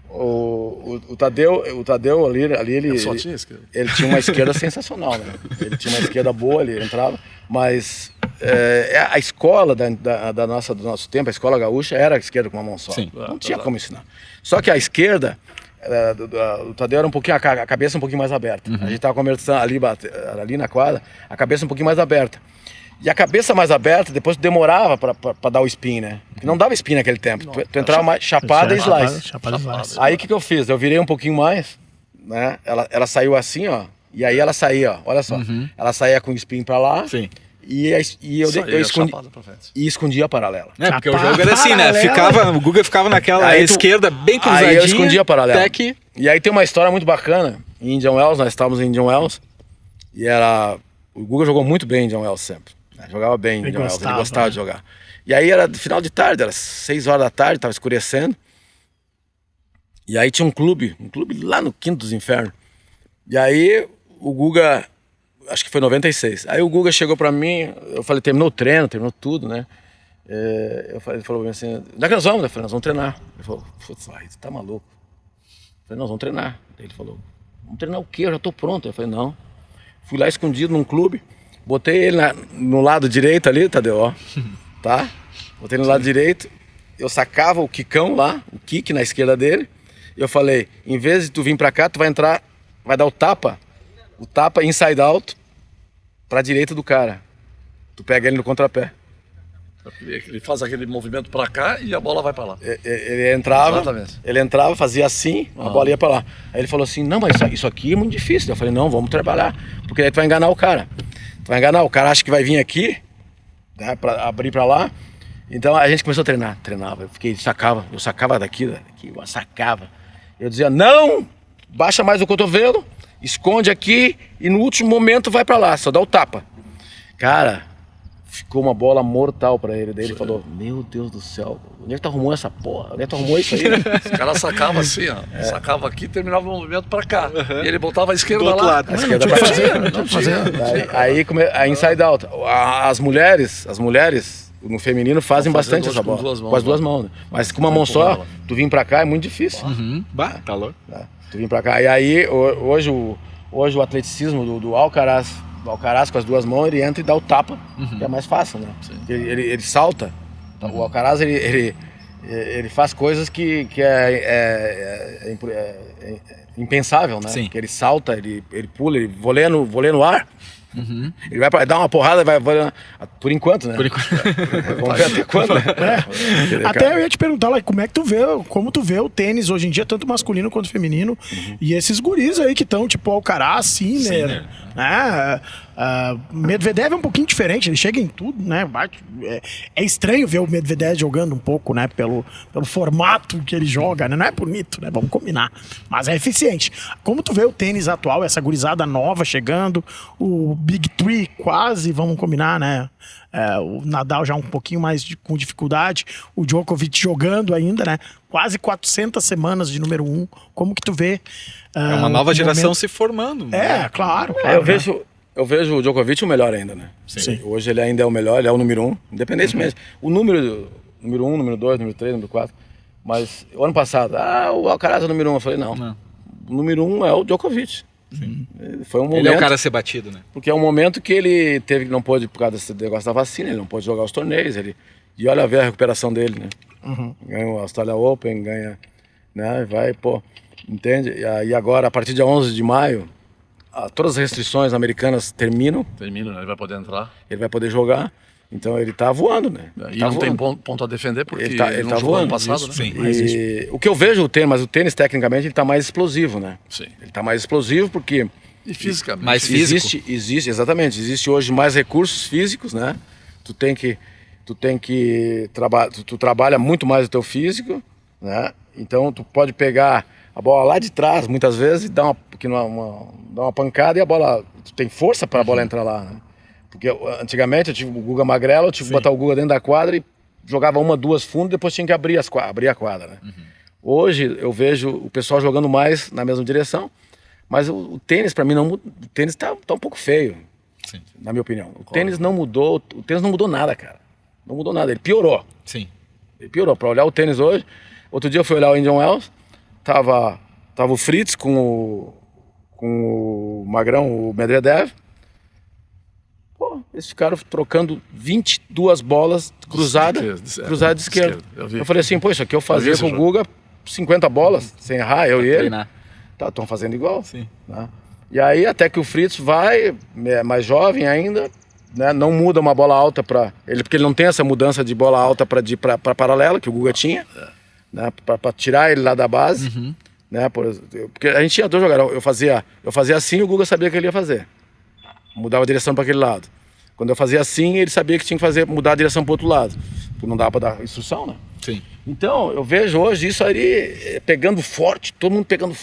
o Tadeu ali ele só tinha esquerda. ele tinha uma esquerda sensacional, né? Ele tinha uma esquerda boa ali, ele entrava, mas a escola do nosso tempo, a escola gaúcha, era a esquerda com uma mão só. Sim. Não tinha como ensinar. Só que a esquerda, o Tadeu era um pouquinho, a cabeça um pouquinho mais aberta. A gente estava conversando ali na quadra, a cabeça um pouquinho mais aberta. E a cabeça mais aberta, depois demorava para dar o spin, né? Porque não dava spin naquele tempo. Tu entrava mais chapada e slice. Chapada e slice. Aí o que eu fiz? Eu virei um pouquinho mais, né? Ela saiu assim, ó. E aí ela saía, ó. Olha só. Ela saía com o spin pra lá. Sim. E eu escondi, chapada pra frente. e escondia a paralela. É, porque o jogo era assim, né? O Guga ficava naquela Aí tu- esquerda bem cruzadinha. Aí eu escondia a paralela. Até que... E aí tem uma história muito bacana. Em Indian Wells, nós estávamos em Indian Wells. E o Guga jogou muito bem em Indian Wells sempre. Né? Jogava bem em Ele Indian Wells, gostava, ele gostava né? de jogar. E aí era final de tarde, era 6 horas da tarde, estava escurecendo. E aí tinha um clube lá no Quinto dos Infernos. E aí o Guga, acho que foi 96. Aí o Guga chegou pra mim, eu falei, terminou o treino, terminou tudo, né? Ele falou pra mim assim, onde é que nós vamos? Eu falei, nós vamos treinar. Ele falou, putz, você tá maluco? Eu falei, nós vamos treinar. Ele falou, vamos treinar o quê? Eu já tô pronto. Eu falei, não. Fui lá escondido num clube, botei ele no lado direito ali, Tadeu, ó. Tá? Botei no lado direito, eu sacava o quicão lá, o kick na esquerda dele. E eu falei, em vez de tu vir pra cá, tu vai entrar, vai dar o tapa inside out pra direita do cara. Tu pega ele no contrapé. Ele faz aquele movimento para cá e a bola vai para lá. Ele entrava, Exatamente. fazia assim, a bola ia para lá. Aí ele falou assim, não, mas isso aqui é muito difícil. Eu falei, não, vamos trabalhar, porque aí tu vai enganar o cara. O cara acha que vai vir aqui, né, para abrir para lá. Então a gente começou a treinava. Eu sacava daqui, eu sacava. Eu dizia, não, baixa mais o cotovelo, esconde aqui e no último momento vai para lá, só dá o tapa. Cara, ficou uma bola mortal pra ele. Daí ele falou, meu Deus do céu, onde é que tu arrumou essa porra? Onde é que tu arrumou isso aí? Os caras sacavam assim, ó. Sacava aqui e terminava o movimento pra cá. E ele botava a esquerda Do outro lá. lado. A esquerda pra Aí inside out. As mulheres, no feminino, fazem bastante essa bola. Com as duas mãos. Né? Mas com uma mão só, tu vir pra cá é muito difícil. Bah, tá louco. Tu vir pra cá. E aí, hoje o atleticismo do Alcaraz, com as duas mãos, ele entra e dá o tapa, que é mais fácil, né? Ele salta. O Alcaraz, ele faz coisas que é impensável, né? Sim. Que ele salta, ele pula, ele voleia no ar. Ele vai dar uma porrada, vai por enquanto, né? Vamos ver até quando, né? Até eu ia te perguntar, like, como tu vê o tênis hoje em dia, tanto masculino quanto feminino, e esses guris aí que estão, tipo, Alcaraz, Sinner, né? Medvedev é um pouquinho diferente, ele chega em tudo, né? É estranho ver o Medvedev jogando um pouco, né? Pelo formato que ele joga, né? Não é bonito, né? Vamos combinar, mas é eficiente. Como tu vê o tênis atual, essa gurizada nova chegando, o Big Three quase, vamos combinar, né? O Nadal já um pouquinho mais com dificuldade, o Djokovic jogando ainda, né? Quase 400 semanas de número 1. Como que tu vê? É uma nova geração se formando. Claro. Eu vejo o Djokovic o melhor ainda, né? Sim. Hoje ele ainda é o melhor, ele é o número 1, independentemente. O número 1, número 2, número 3, número 4. Mas o ano passado, o Alcaraz é o número 1. Eu falei, não. O número 1 é o Djokovic. Foi um momento, ele é o cara a ser batido, né? Porque é um momento que ele não pôde, por causa desse negócio da vacina, ele não pôde jogar os torneios. E olha ver a recuperação dele, né? Ganha o Australia Open, ganha, né? Vai, entende? E agora, a partir de 11 de maio, todas as restrições americanas terminam. Termina, né? Ele vai poder entrar. Ele vai poder jogar. Então ele tá voando, né? E não tem ponto a defender porque ele não tá jogou voando, ano passado, isso, né? sim. E o que eu vejo o tênis tecnicamente ele tá mais explosivo, né? Sim. Ele tá mais explosivo porque E fisicamente. Mais físico. Exatamente, existe hoje mais recursos físicos, né? Tu trabalha muito mais o teu físico, né? Então tu pode pegar a bola lá de trás, muitas vezes, e dar uma pancada e a bola, tu tem força para a bola entrar lá, né? Porque antigamente eu tive o Guga Magrelo, eu tive que botar o Guga dentro da quadra e jogava 1, 2 fundos, depois tinha que abrir a quadra, né? Hoje eu vejo o pessoal jogando mais na mesma direção, mas o tênis para mim não mudou. O tênis tá um pouco feio, na minha opinião. O tênis não mudou nada, cara. Não mudou nada, ele piorou. Sim. Ele piorou. Para olhar o tênis hoje, outro dia eu fui olhar o Indian Wells, tava o Fritz com o Magrão, o Medvedev. Eles ficaram trocando 22 bolas cruzadas de esquerda. Eu falei assim, isso aqui eu fazia com o Guga 50 bolas, sem errar, eu e ele. Estão fazendo igual. Sim. Né? E aí até que o Fritz vai, é mais jovem ainda, né? Não muda uma bola alta para ele, porque ele não tem essa mudança de bola alta para paralela, que o Guga tinha, né? Para tirar ele lá da base. Né? Porque a gente tinha 2 jogadores, eu fazia assim e o Guga sabia que ele ia fazer. Mudava a direção para aquele lado. Quando eu fazia assim, ele sabia que tinha que mudar a direção para o outro lado. Porque não dava para dar instrução, né? Sim. Então, eu vejo hoje isso aí pegando forte, todo mundo pegando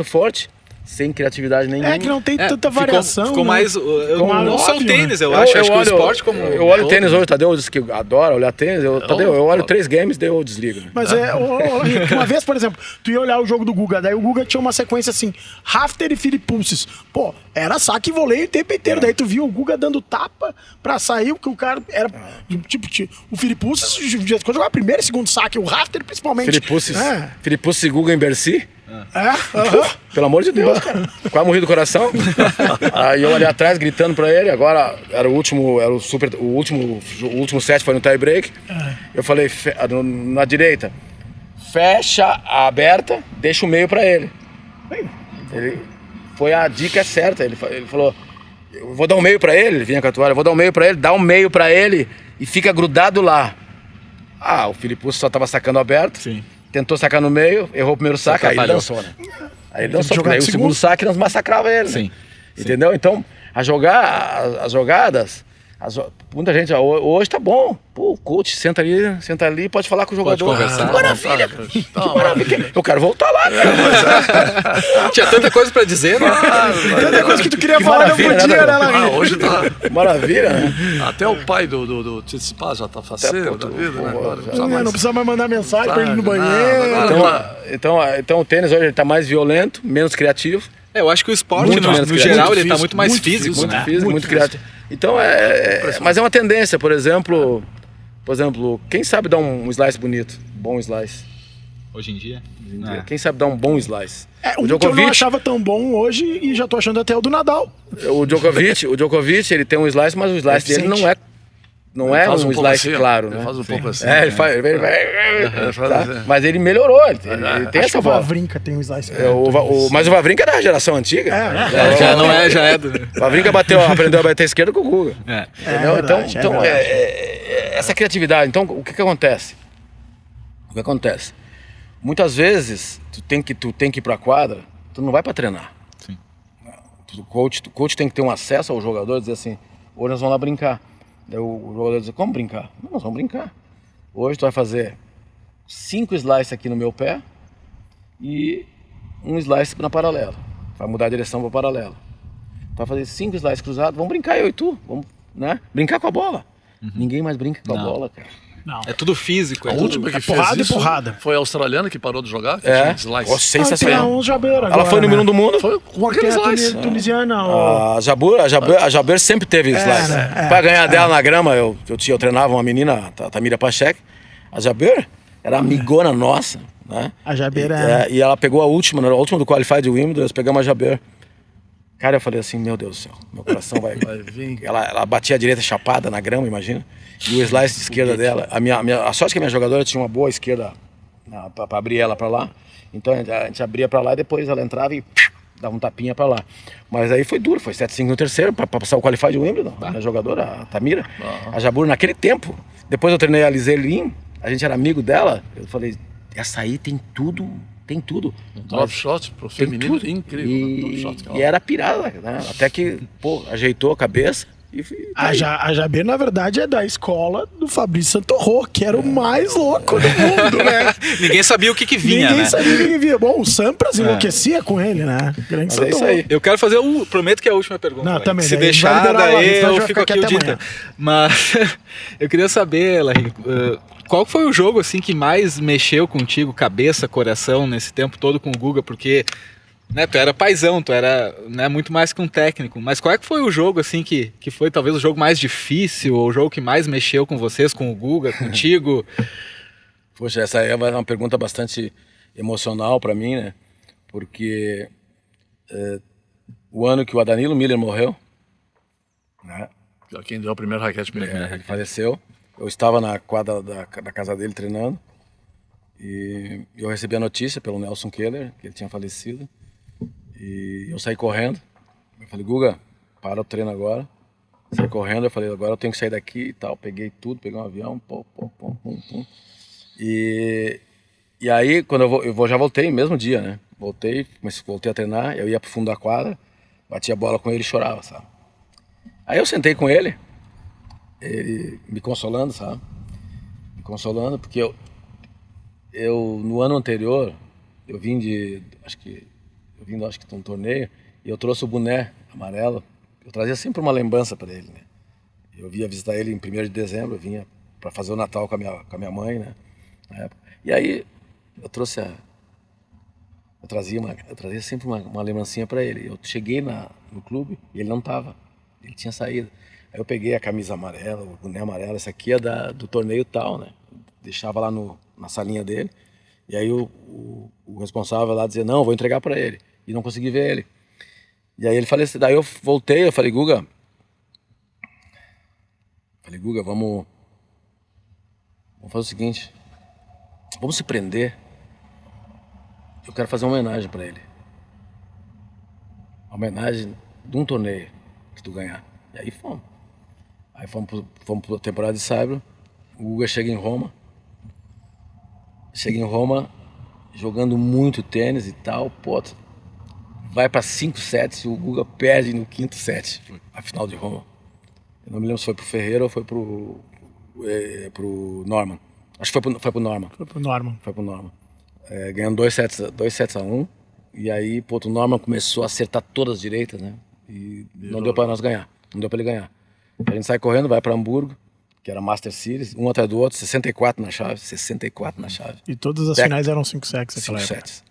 forte, sem criatividade nenhuma. É que não tem tanta variação. Ficou né? mais. Não só o tênis, eu acho que o esporte como. Eu olho o tênis hoje, Tadeu disse que adora olhar tênis. Tadeu, eu olho 3 games, daí eu desligo. Né? Mas uma vez, por exemplo, tu ia olhar o jogo do Guga, daí o Guga tinha uma sequência assim, Rafter e Philippoussis. Era saque e voleio o tempo inteiro. Daí tu viu o Guga dando tapa pra sair, porque o cara era. O Philippoussis jogava primeiro e segundo saque, o Rafter principalmente. Philippoussis e Guga em Bercy. Pelo amor de Deus, cara. Quase morri do coração. Aí eu olhei atrás gritando pra ele. Agora era o último set foi no tie break. Eu falei na direita, fecha a aberta, deixa o meio pra ele. Foi a dica certa. Ele falou, eu vou dar um meio pra ele. Ele vinha com a toalha, eu vou dar um meio pra ele, dá um meio pra ele e fica grudado lá. O Filipe só tava sacando aberto, Sim. tentou sacar no meio, errou o primeiro saque, aí ele atrapalhou. dançou, né? Aí ele dançou, porque jogar aí o de segundo segundo. saque nós massacrava ele, Sim. né? Entendeu? Então, as jogadas, muita gente, hoje tá bom. Pô, o coach senta ali, pode falar com o jogador. conversar. Que maravilha, cara. Que maravilha. Eu quero voltar lá, cara. Tinha tanta coisa pra dizer, né? Tanta coisa que tu queria Que falar não maravilha, podia, né, né, Davi? Larry? Hoje tá. Maravilha, né? Até o pai do Tsitsipas já tá faceiro da vida, né? Agora, não precisa mais. Não precisa mais mandar mensagem pra ele ir no Nada, banheiro. nada. Então o tênis hoje ele tá mais violento, menos criativo. Eu acho que o esporte, Muito no menos geral, criativo. ele tá muito mais físico, Muito né? físico, muito criativo. Então mas é uma tendência, por exemplo, quem sabe dar um slice bonito, bom slice. Hoje em dia. Quem sabe dar um bom slice. Um que eu não achava tão bom hoje e já tô achando até o do Nadal. O Djokovic, ele tem um slice, mas o slice dele não é faz um pouco slice assim, ó. claro, Ele né? faz um pouco assim. Ele faz, faz tá? assim. Mas ele melhorou, ele tem Acho que essa o bola. Wawrinka tem um slice. Mas o Wawrinka é da geração antiga. Já não é, já é do... O Wawrinka aprendeu a bater esquerda com o Guga. Entendeu? verdade, Então verdade. essa criatividade. Então, o que acontece? Muitas vezes, tu tem que ir pra quadra, tu não vai pra treinar. Sim. O coach tem que ter um acesso ao jogador e dizer assim, hoje nós vamos lá brincar. Daí o jogador diz, como brincar? Não, nós vamos brincar. Hoje tu vai fazer 5 slices aqui no meu pé e um slice na paralela. Vai mudar a direção pra paralela. Tu vai fazer 5 slices cruzados, vamos brincar eu e tu. Vamos, né? Brincar com a bola. Ninguém mais brinca com a bola, cara. Não. É tudo físico. A É tudo... última que fez porrada e isso porrada. foi a australiana que parou de jogar, que tinha slice. Pô, Tem a sensacional. Ons Jabeur agora, Ela foi número 1 do mundo. Foi com aquele slice. tunisiana. A Jabeur sempre teve slice. Pra ganhar dela na grama, eu treinava uma menina, a Tamira Pachek. A Jabeur era amigona nossa, né? A Jabeur E ela pegou a última do Qualified de Wimbledon, nós pegamos a Jabeur. Cara, eu falei assim, meu Deus do céu, meu coração vai vir. Ela batia a direita chapada na grama, imagina. E o slice de esquerda dela. A sorte que a minha jogadora tinha uma boa esquerda pra abrir ela pra lá. Então a gente abria pra lá e depois ela entrava e dava um tapinha pra lá. Mas aí foi duro, foi 7-5 no terceiro pra passar o Qualified de Wimbledon. A minha jogadora, a Tamira. A Jabeur, naquele tempo. Depois eu treinei a Lisée Lin, a gente era amigo dela. Eu falei, essa aí tem tudo. Tem tudo. Drop shot pro feminino, incrível. Drop shot, E era pirada, né? Até que, ajeitou a cabeça e A Jabeur, na verdade, é da escola do Fabrício Santorro, que era o mais louco do mundo, né? Ninguém sabia o que vinha, Ninguém né? sabia o que vinha. Bom, o Sampras enlouquecia com ele, né? Grande Mas é isso aí. Eu quero fazer prometo que é a última pergunta. Não, Larry. também, Se daí deixar, vai liberar logo, daí senão a gente eu vai fico ficar aqui o aqui dia até inteiro. Mas eu queria saber, Larry, qual foi o jogo assim que mais mexeu contigo, cabeça, coração, nesse tempo todo com o Guga? Porque, né, tu era paizão, tu era, né, muito mais que um técnico. Mas qual é que foi o jogo assim que foi talvez o jogo mais difícil, ou o jogo que mais mexeu com vocês, com o Guga, contigo? Poxa, essa é uma pergunta bastante emocional para mim, né? Porque o ano que o Danilo Miller morreu, né? Quem deu o primeiro raquete pra ele. Ele faleceu. Eu estava na quadra da casa dele treinando e eu recebi a notícia pelo Nelson Keller que ele tinha falecido e eu saí correndo. Eu falei, Guga, para o treino agora. Saí correndo, eu falei, agora eu tenho que sair daqui e tal. Peguei tudo, peguei um avião, pum. E aí, quando já voltei, mesmo dia, né? Voltei a treinar, eu ia pro fundo da quadra, batia a bola com ele e chorava, sabe? Aí eu sentei com ele me consolando, sabe? Me consolando, porque eu no ano anterior, eu vim de um torneio, e eu trouxe o boné amarelo. Eu trazia sempre uma lembrança para ele, né? Eu ia visitar ele em 1º de dezembro, eu vinha para fazer o Natal com a minha mãe, né? Na época. E aí eu trazia sempre uma lembrancinha para ele. Eu cheguei no clube e ele não tava, ele tinha saído. Aí eu peguei a camisa amarela, o boné amarelo, essa aqui é do torneio tal, né? Deixava lá na salinha dele. E aí o responsável lá dizia, não, vou entregar para ele. E não consegui ver ele. E aí ele faleceu. Daí eu voltei, eu falei, Guga, vamos fazer o seguinte, vamos se prender. Eu quero fazer uma homenagem para ele. Uma homenagem de um torneio que tu ganhar. E aí fomos. Aí fomos pra temporada de Saibro. O Guga chega em Roma. Jogando muito tênis e tal. Pô, vai pra 5 sets e o Guga perde no 5º set, a final de Roma. Eu não me lembro se foi pro Ferreira ou foi pro Norman. Acho que foi pro Norman. Foi pro Norman. Ganhando 2 sets a 1. E aí, pô, o Norman começou a acertar todas as direitas, né? E não deu pra nós ganhar. Não deu pra ele ganhar. A gente sai correndo, vai pra Hamburgo, que era Master Series, um atrás do outro, 64 na chave. E todas as finais eram 5 sets naquela época. 5 sets.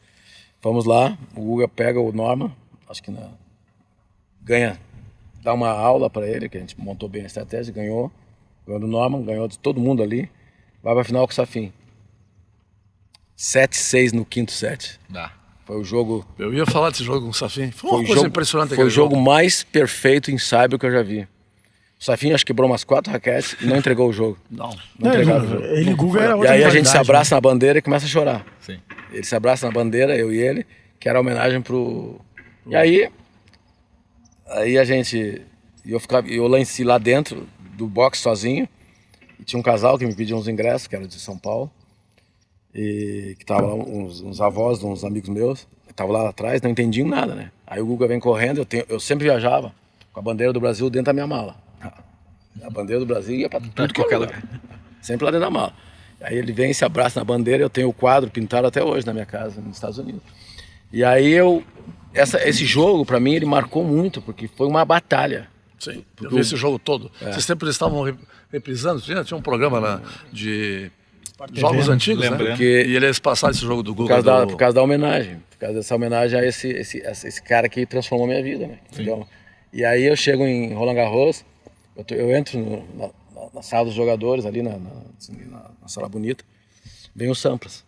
Fomos lá, o Guga pega o Norman, acho que ganha, dá uma aula pra ele, que a gente montou bem a estratégia, ganhou do Norman, ganhou de todo mundo ali, vai pra final com o Safin. 7-6 no 5º set. Foi o jogo... Eu ia falar desse jogo com o Safin. Foi uma coisa impressionante. Foi o jogo mais perfeito em Saibro que eu já vi. O Safin acho que quebrou umas 4 raquetes e não entregou o jogo. Não entregava o jogo. Ele e Guga era E outra aí a gente se abraça, né? na bandeira e começa a chorar. Sim. Ele se abraça na bandeira, eu e ele, que era a homenagem pro... E aí a gente... Eu lá dentro do box sozinho. E tinha um casal que me pediu uns ingressos, que era de São Paulo. E que tava lá, uns avós de uns amigos meus. Tava lá atrás, não entendiam nada, né? Aí o Guga vem correndo, eu sempre viajava com a bandeira do Brasil dentro da minha mala. A bandeira do Brasil ia pra tudo que é lugar. Sempre lá dentro da mala. Aí ele vem e se abraça na bandeira, eu tenho o quadro pintado até hoje na minha casa, nos Estados Unidos. E aí esse jogo, pra mim, ele marcou muito, porque foi uma batalha. Sim, eu vi esse jogo todo. Vocês sempre estavam reprisando, tinha um programa de jogos antigos, né? E eles passaram esse jogo do Guga. Por causa da homenagem. Por causa dessa homenagem a esse cara que transformou minha vida, né? Entendeu? E aí eu chego em Roland Garros, eu entro na sala dos jogadores, ali na sala bonita, vem o Sampras.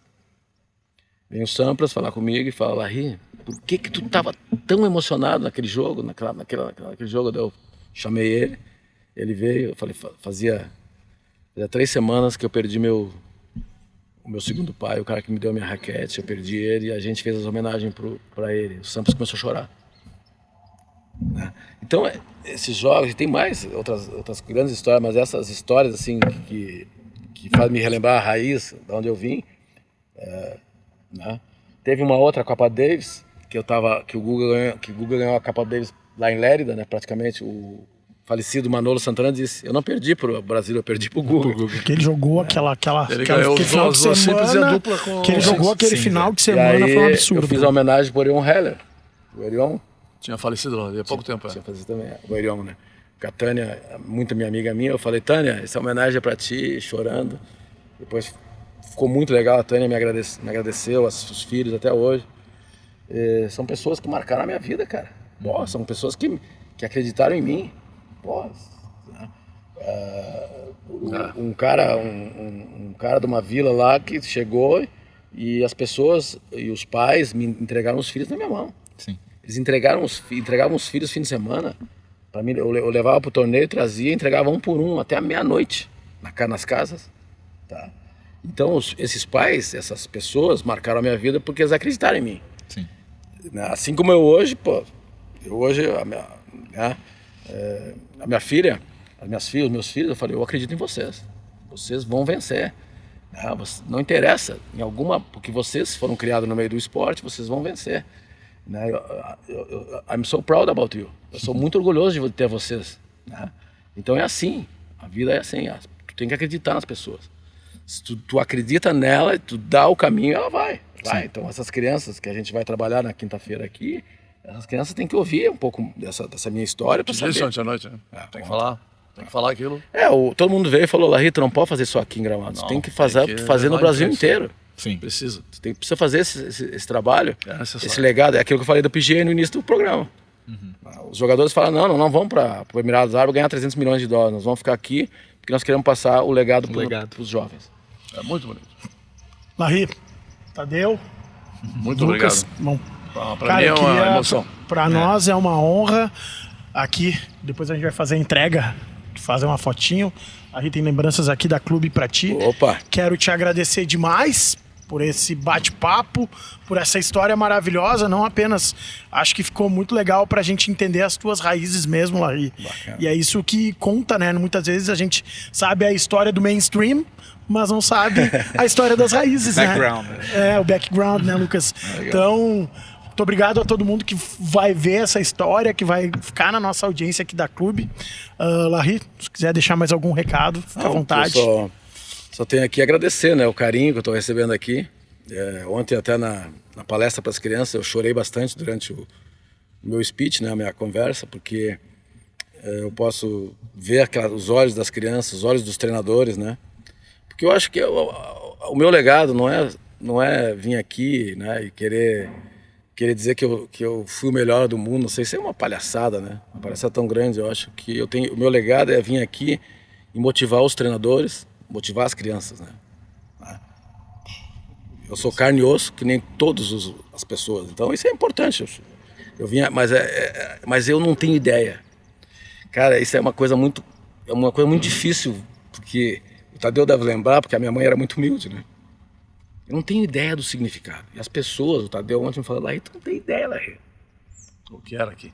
Vem o Sampras falar comigo e fala, Larry, por que tu tava tão emocionado naquele jogo, naquele jogo? Eu chamei ele veio, eu falei, fazia 3 semanas que eu perdi o meu segundo pai, o cara que me deu a minha raquete, eu perdi ele e a gente fez as homenagens pra ele. O Sampras começou a chorar. Né? Então, esses jogos, e tem mais outras grandes histórias, mas essas histórias assim que fazem me relembrar a raiz de onde eu vim. Né? Teve uma outra Copa Davis que o Guga ganhou a Copa Davis lá em Lérida, né? Praticamente o falecido Manolo Santana disse, eu não perdi pro Brasil, eu perdi pro Guga. Que ele jogou aquele final de semana, que ele jogou aquele final de semana, foi um absurdo. Eu fiz a homenagem por Erion Heller. O Erion tinha falecido lá, há pouco tempo. Tinha falecido também, o Erion, né? Porque a Tânia, muito minha amiga minha, eu falei, Tânia, essa homenagem é pra ti, chorando. Depois ficou muito legal, a Tânia me agradeceu, os filhos até hoje. São pessoas que marcaram a minha vida, cara. Pô, são pessoas que acreditaram em mim. Pô, né? Um cara de uma vila lá que chegou e as pessoas e os pais me entregaram os filhos na minha mão. Sim. Eles entregavam os filhos fim de semana. Para mim, eu levava pro torneio, trazia, entregava um por um até a meia-noite nas casas. Tá? Então, esses pais, essas pessoas marcaram a minha vida porque eles acreditaram em mim. Sim. Assim como eu hoje, a minha filha, meus filhos, eu falei, eu acredito em vocês. Vocês vão vencer. Não interessa, porque vocês foram criados no meio do esporte, vocês vão vencer. I'm so proud about you. Eu sou muito orgulhoso de ter vocês. Né? Então é assim, a vida é assim. Tu tem que acreditar nas pessoas. Se tu acredita nela, tu dá o caminho, ela vai. Então essas crianças que a gente vai trabalhar na quinta-feira aqui, essas crianças têm que ouvir um pouco dessa minha história para saber. Ontem à noite, né? Tem que falar aquilo. Todo mundo veio e falou, Larry, tu não pode fazer só aqui em Gramado. Tu tem que fazer no Brasil inteiro. Sim, precisa. Tu precisa fazer esse trabalho, esse legado. É aquilo que eu falei do PGA no início do programa. Os jogadores falam, não vamos para o Emirados Árabes ganhar 300 milhões de dólares. Nós vamos ficar aqui porque nós queremos passar o legado para os jovens. É muito bonito. Larry, Tadeu, muito Lucas, obrigado. Para mim é uma emoção. Para nós é uma honra. Aqui, depois a gente vai fazer a entrega, fazer uma fotinho. A gente tem lembranças aqui da Clube para ti. Opa! Quero te agradecer demais por esse bate-papo, por essa história maravilhosa. Não apenas, acho que ficou muito legal pra gente entender as tuas raízes mesmo, Larry. Bacana. E é isso que conta, né? Muitas vezes a gente sabe a história do mainstream, mas não sabe a história das raízes, né? Background. O background, né, Lucas? Então, muito obrigado a todo mundo que vai ver essa história, que vai ficar na nossa audiência aqui da Clube. Larry, se quiser deixar mais algum recado, fica à vontade. Só tenho aqui a agradecer, né, o carinho que eu estou recebendo aqui. Ontem até na palestra para as crianças eu chorei bastante durante o meu speech, né, a minha conversa, porque eu posso ver os olhos das crianças, os olhos dos treinadores, né? Porque eu acho que o meu legado não é vir aqui, né, e querer dizer que eu fui o melhor do mundo. Não sei se é uma palhaçada, né? Uma palhaçada tão grande. Eu acho que o meu legado é vir aqui e motivar os treinadores, motivar as crianças, né? Eu sou carne e osso, que nem todas as pessoas. Então isso é importante. Eu vinha, mas eu não tenho ideia. Cara, isso é uma coisa muito difícil, porque o Tadeu deve lembrar, porque a minha mãe era muito humilde, né? Eu não tenho ideia do significado. E as pessoas, o Tadeu ontem me falou, Larry, tu não tem ideia, Larry. O que era aqui?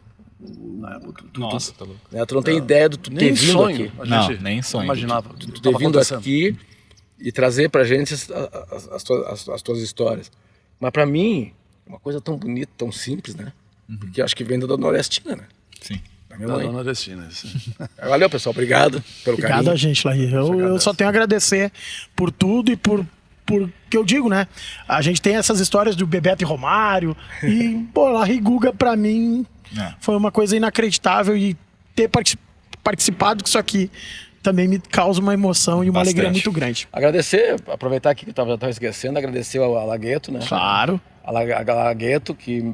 Nossa, tá louco. Tu não tem ideia de tu ter vindo sonho, aqui. a gente nem sonho. imaginava. Tu ter vindo aqui e trazer pra gente as tuas histórias. Mas pra mim, uma coisa tão bonita, tão simples, né? Porque eu acho que vem da Nordestina, né? Sim. Da minha mãe. Da Nordestina. Valeu, pessoal. Obrigado pelo Obrigado carinho. a gente, Larry. Eu só tenho a agradecer por tudo e por que eu digo, né? A gente tem essas histórias do Bebeto e Romário e, pô, Larry Guga, pra mim, foi uma coisa inacreditável, e ter participado disso aqui também me causa uma emoção e uma alegria muito grande. Agradecer, aproveitar aqui que eu já estava esquecendo, agradecer ao Alagueto, né? Claro. A Alagueto, que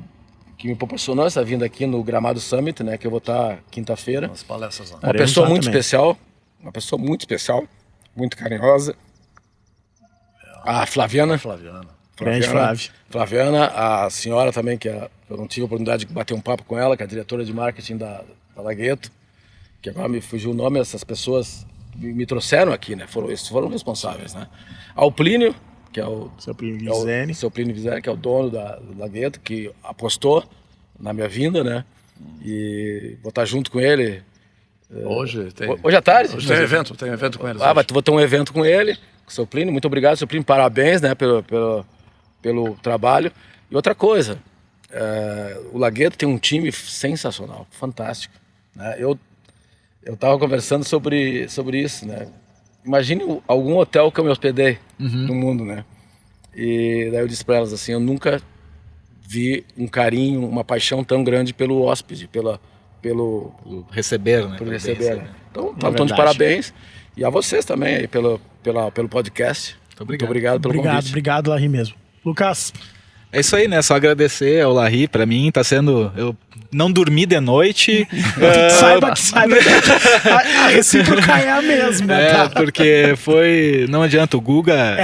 me proporcionou essa vinda aqui no Gramado Summit, né? Que eu vou estar quinta-feira. As palestras lá. Uma pessoa muito especial, muito carinhosa. A Flaviana. Grande Flávio. Flaviana, a senhora também, que eu não tive a oportunidade de bater um papo com ela, que é a diretora de marketing da Alagueto, que agora me fugiu o nome. Essas pessoas me trouxeram aqui, né? Foram responsáveis, né? Ao Plínio, que é o seu Plínio Vizene, que é o dono da Alagueto, que apostou na minha vinda, né? E vou estar junto com ele. Hoje à tarde? Hoje tem evento com eles. Vou ter um evento com ele, com o seu Plínio. Muito obrigado, seu Plínio. Parabéns, né, pelo trabalho. E outra coisa, o Lagueto tem um time sensacional, fantástico, né? Eu estava conversando sobre isso, né? Imagine algum hotel que eu me hospedei no mundo, né? E daí eu disse para elas assim, eu nunca vi um carinho, uma paixão tão grande pelo hóspede, pelo receber, né? Pelo receber, né? Então, estão de parabéns. E a vocês também aí pelo podcast. Muito obrigado pelo convite. Obrigado, Larry mesmo. Lucas. É isso aí, né? Só agradecer ao Larry. Pra mim tá sendo... Eu não dormi de noite. Saiba. A recíproca é a mesma. Tá? Porque foi... Não adianta, o Guga...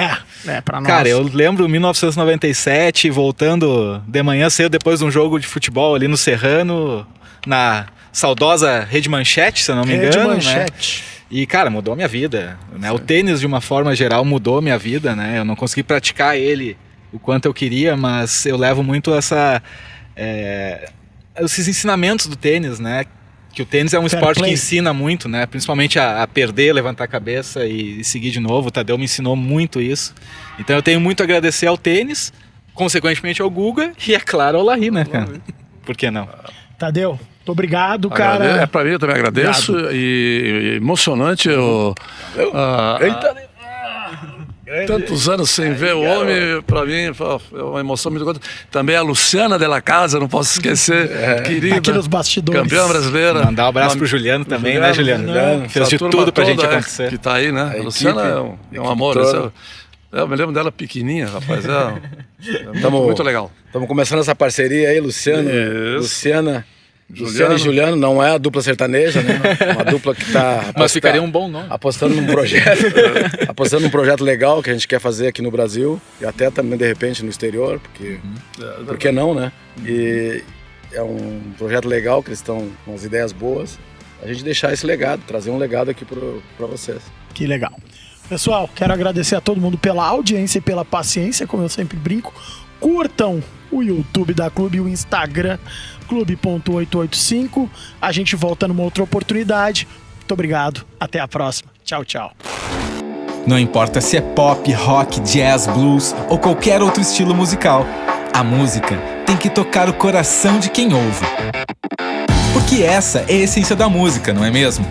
Pra nós. Cara, eu lembro 1997, voltando de manhã cedo depois de um jogo de futebol ali no Serrano, na saudosa Rede Manchete, se eu não me engano. Rede Manchete. Né? E, cara, mudou a minha vida, né? O tênis, de uma forma geral, mudou a minha vida, né? Eu não consegui praticar ele o quanto eu queria, mas eu levo muito esses ensinamentos do tênis, né? Que o tênis é um esporte que ensina muito, né? Principalmente a perder, levantar a cabeça e seguir de novo. O Tadeu me ensinou muito isso. Então eu tenho muito a agradecer ao tênis, consequentemente ao Guga e, é claro, ao Larry, né, cara? Por que não? Tadeu, muito obrigado, cara. Pra mim, eu também agradeço. E emocionante. Tantos anos sem ver o homem, pra mim é uma emoção muito grande. Também a Luciana Della Casa, não posso esquecer, querida. Aqui nos bastidores. Campeã brasileira. Mandar um abraço pro Juliano também, né, Juliano? Fez de tudo pra gente acontecer. Que tá aí, né? A Luciana é um amor. Eu me lembro dela pequenininha, rapaz. Muito legal. Estamos começando essa parceria aí, Luciana e Juliano, não é a dupla sertaneja, né? Uma dupla que tá... Mas ficaria um bom nome. Apostando num projeto legal que a gente quer fazer aqui no Brasil e até também, de repente, no exterior, porque... Por que não, né? E é um projeto legal, que eles estão com as ideias boas. A gente deixar esse legado, trazer um legado aqui para vocês. Que legal. Pessoal, quero agradecer a todo mundo pela audiência e pela paciência, como eu sempre brinco. Curtam o YouTube da Clube e o Instagram, clube.885. A gente volta numa outra oportunidade. Muito obrigado. Até a próxima. Tchau, tchau. Não importa se é pop, rock, jazz, blues ou qualquer outro estilo musical, a música tem que tocar o coração de quem ouve. Porque essa é a essência da música, não é mesmo?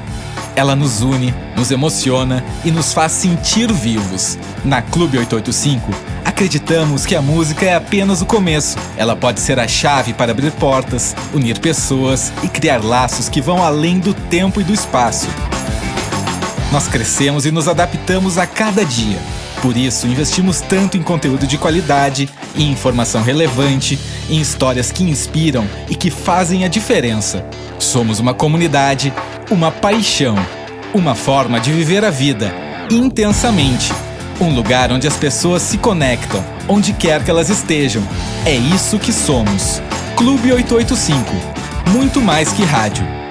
Ela nos une, nos emociona e nos faz sentir vivos. Na Clube 885, acreditamos que a música é apenas o começo. Ela pode ser a chave para abrir portas, unir pessoas e criar laços que vão além do tempo e do espaço. Nós crescemos e nos adaptamos a cada dia. Por isso, investimos tanto em conteúdo de qualidade, em informação relevante, em histórias que inspiram e que fazem a diferença. Somos uma comunidade, uma paixão, uma forma de viver a vida intensamente. Um lugar onde as pessoas se conectam, onde quer que elas estejam. É isso que somos. Clube 885. Muito mais que rádio.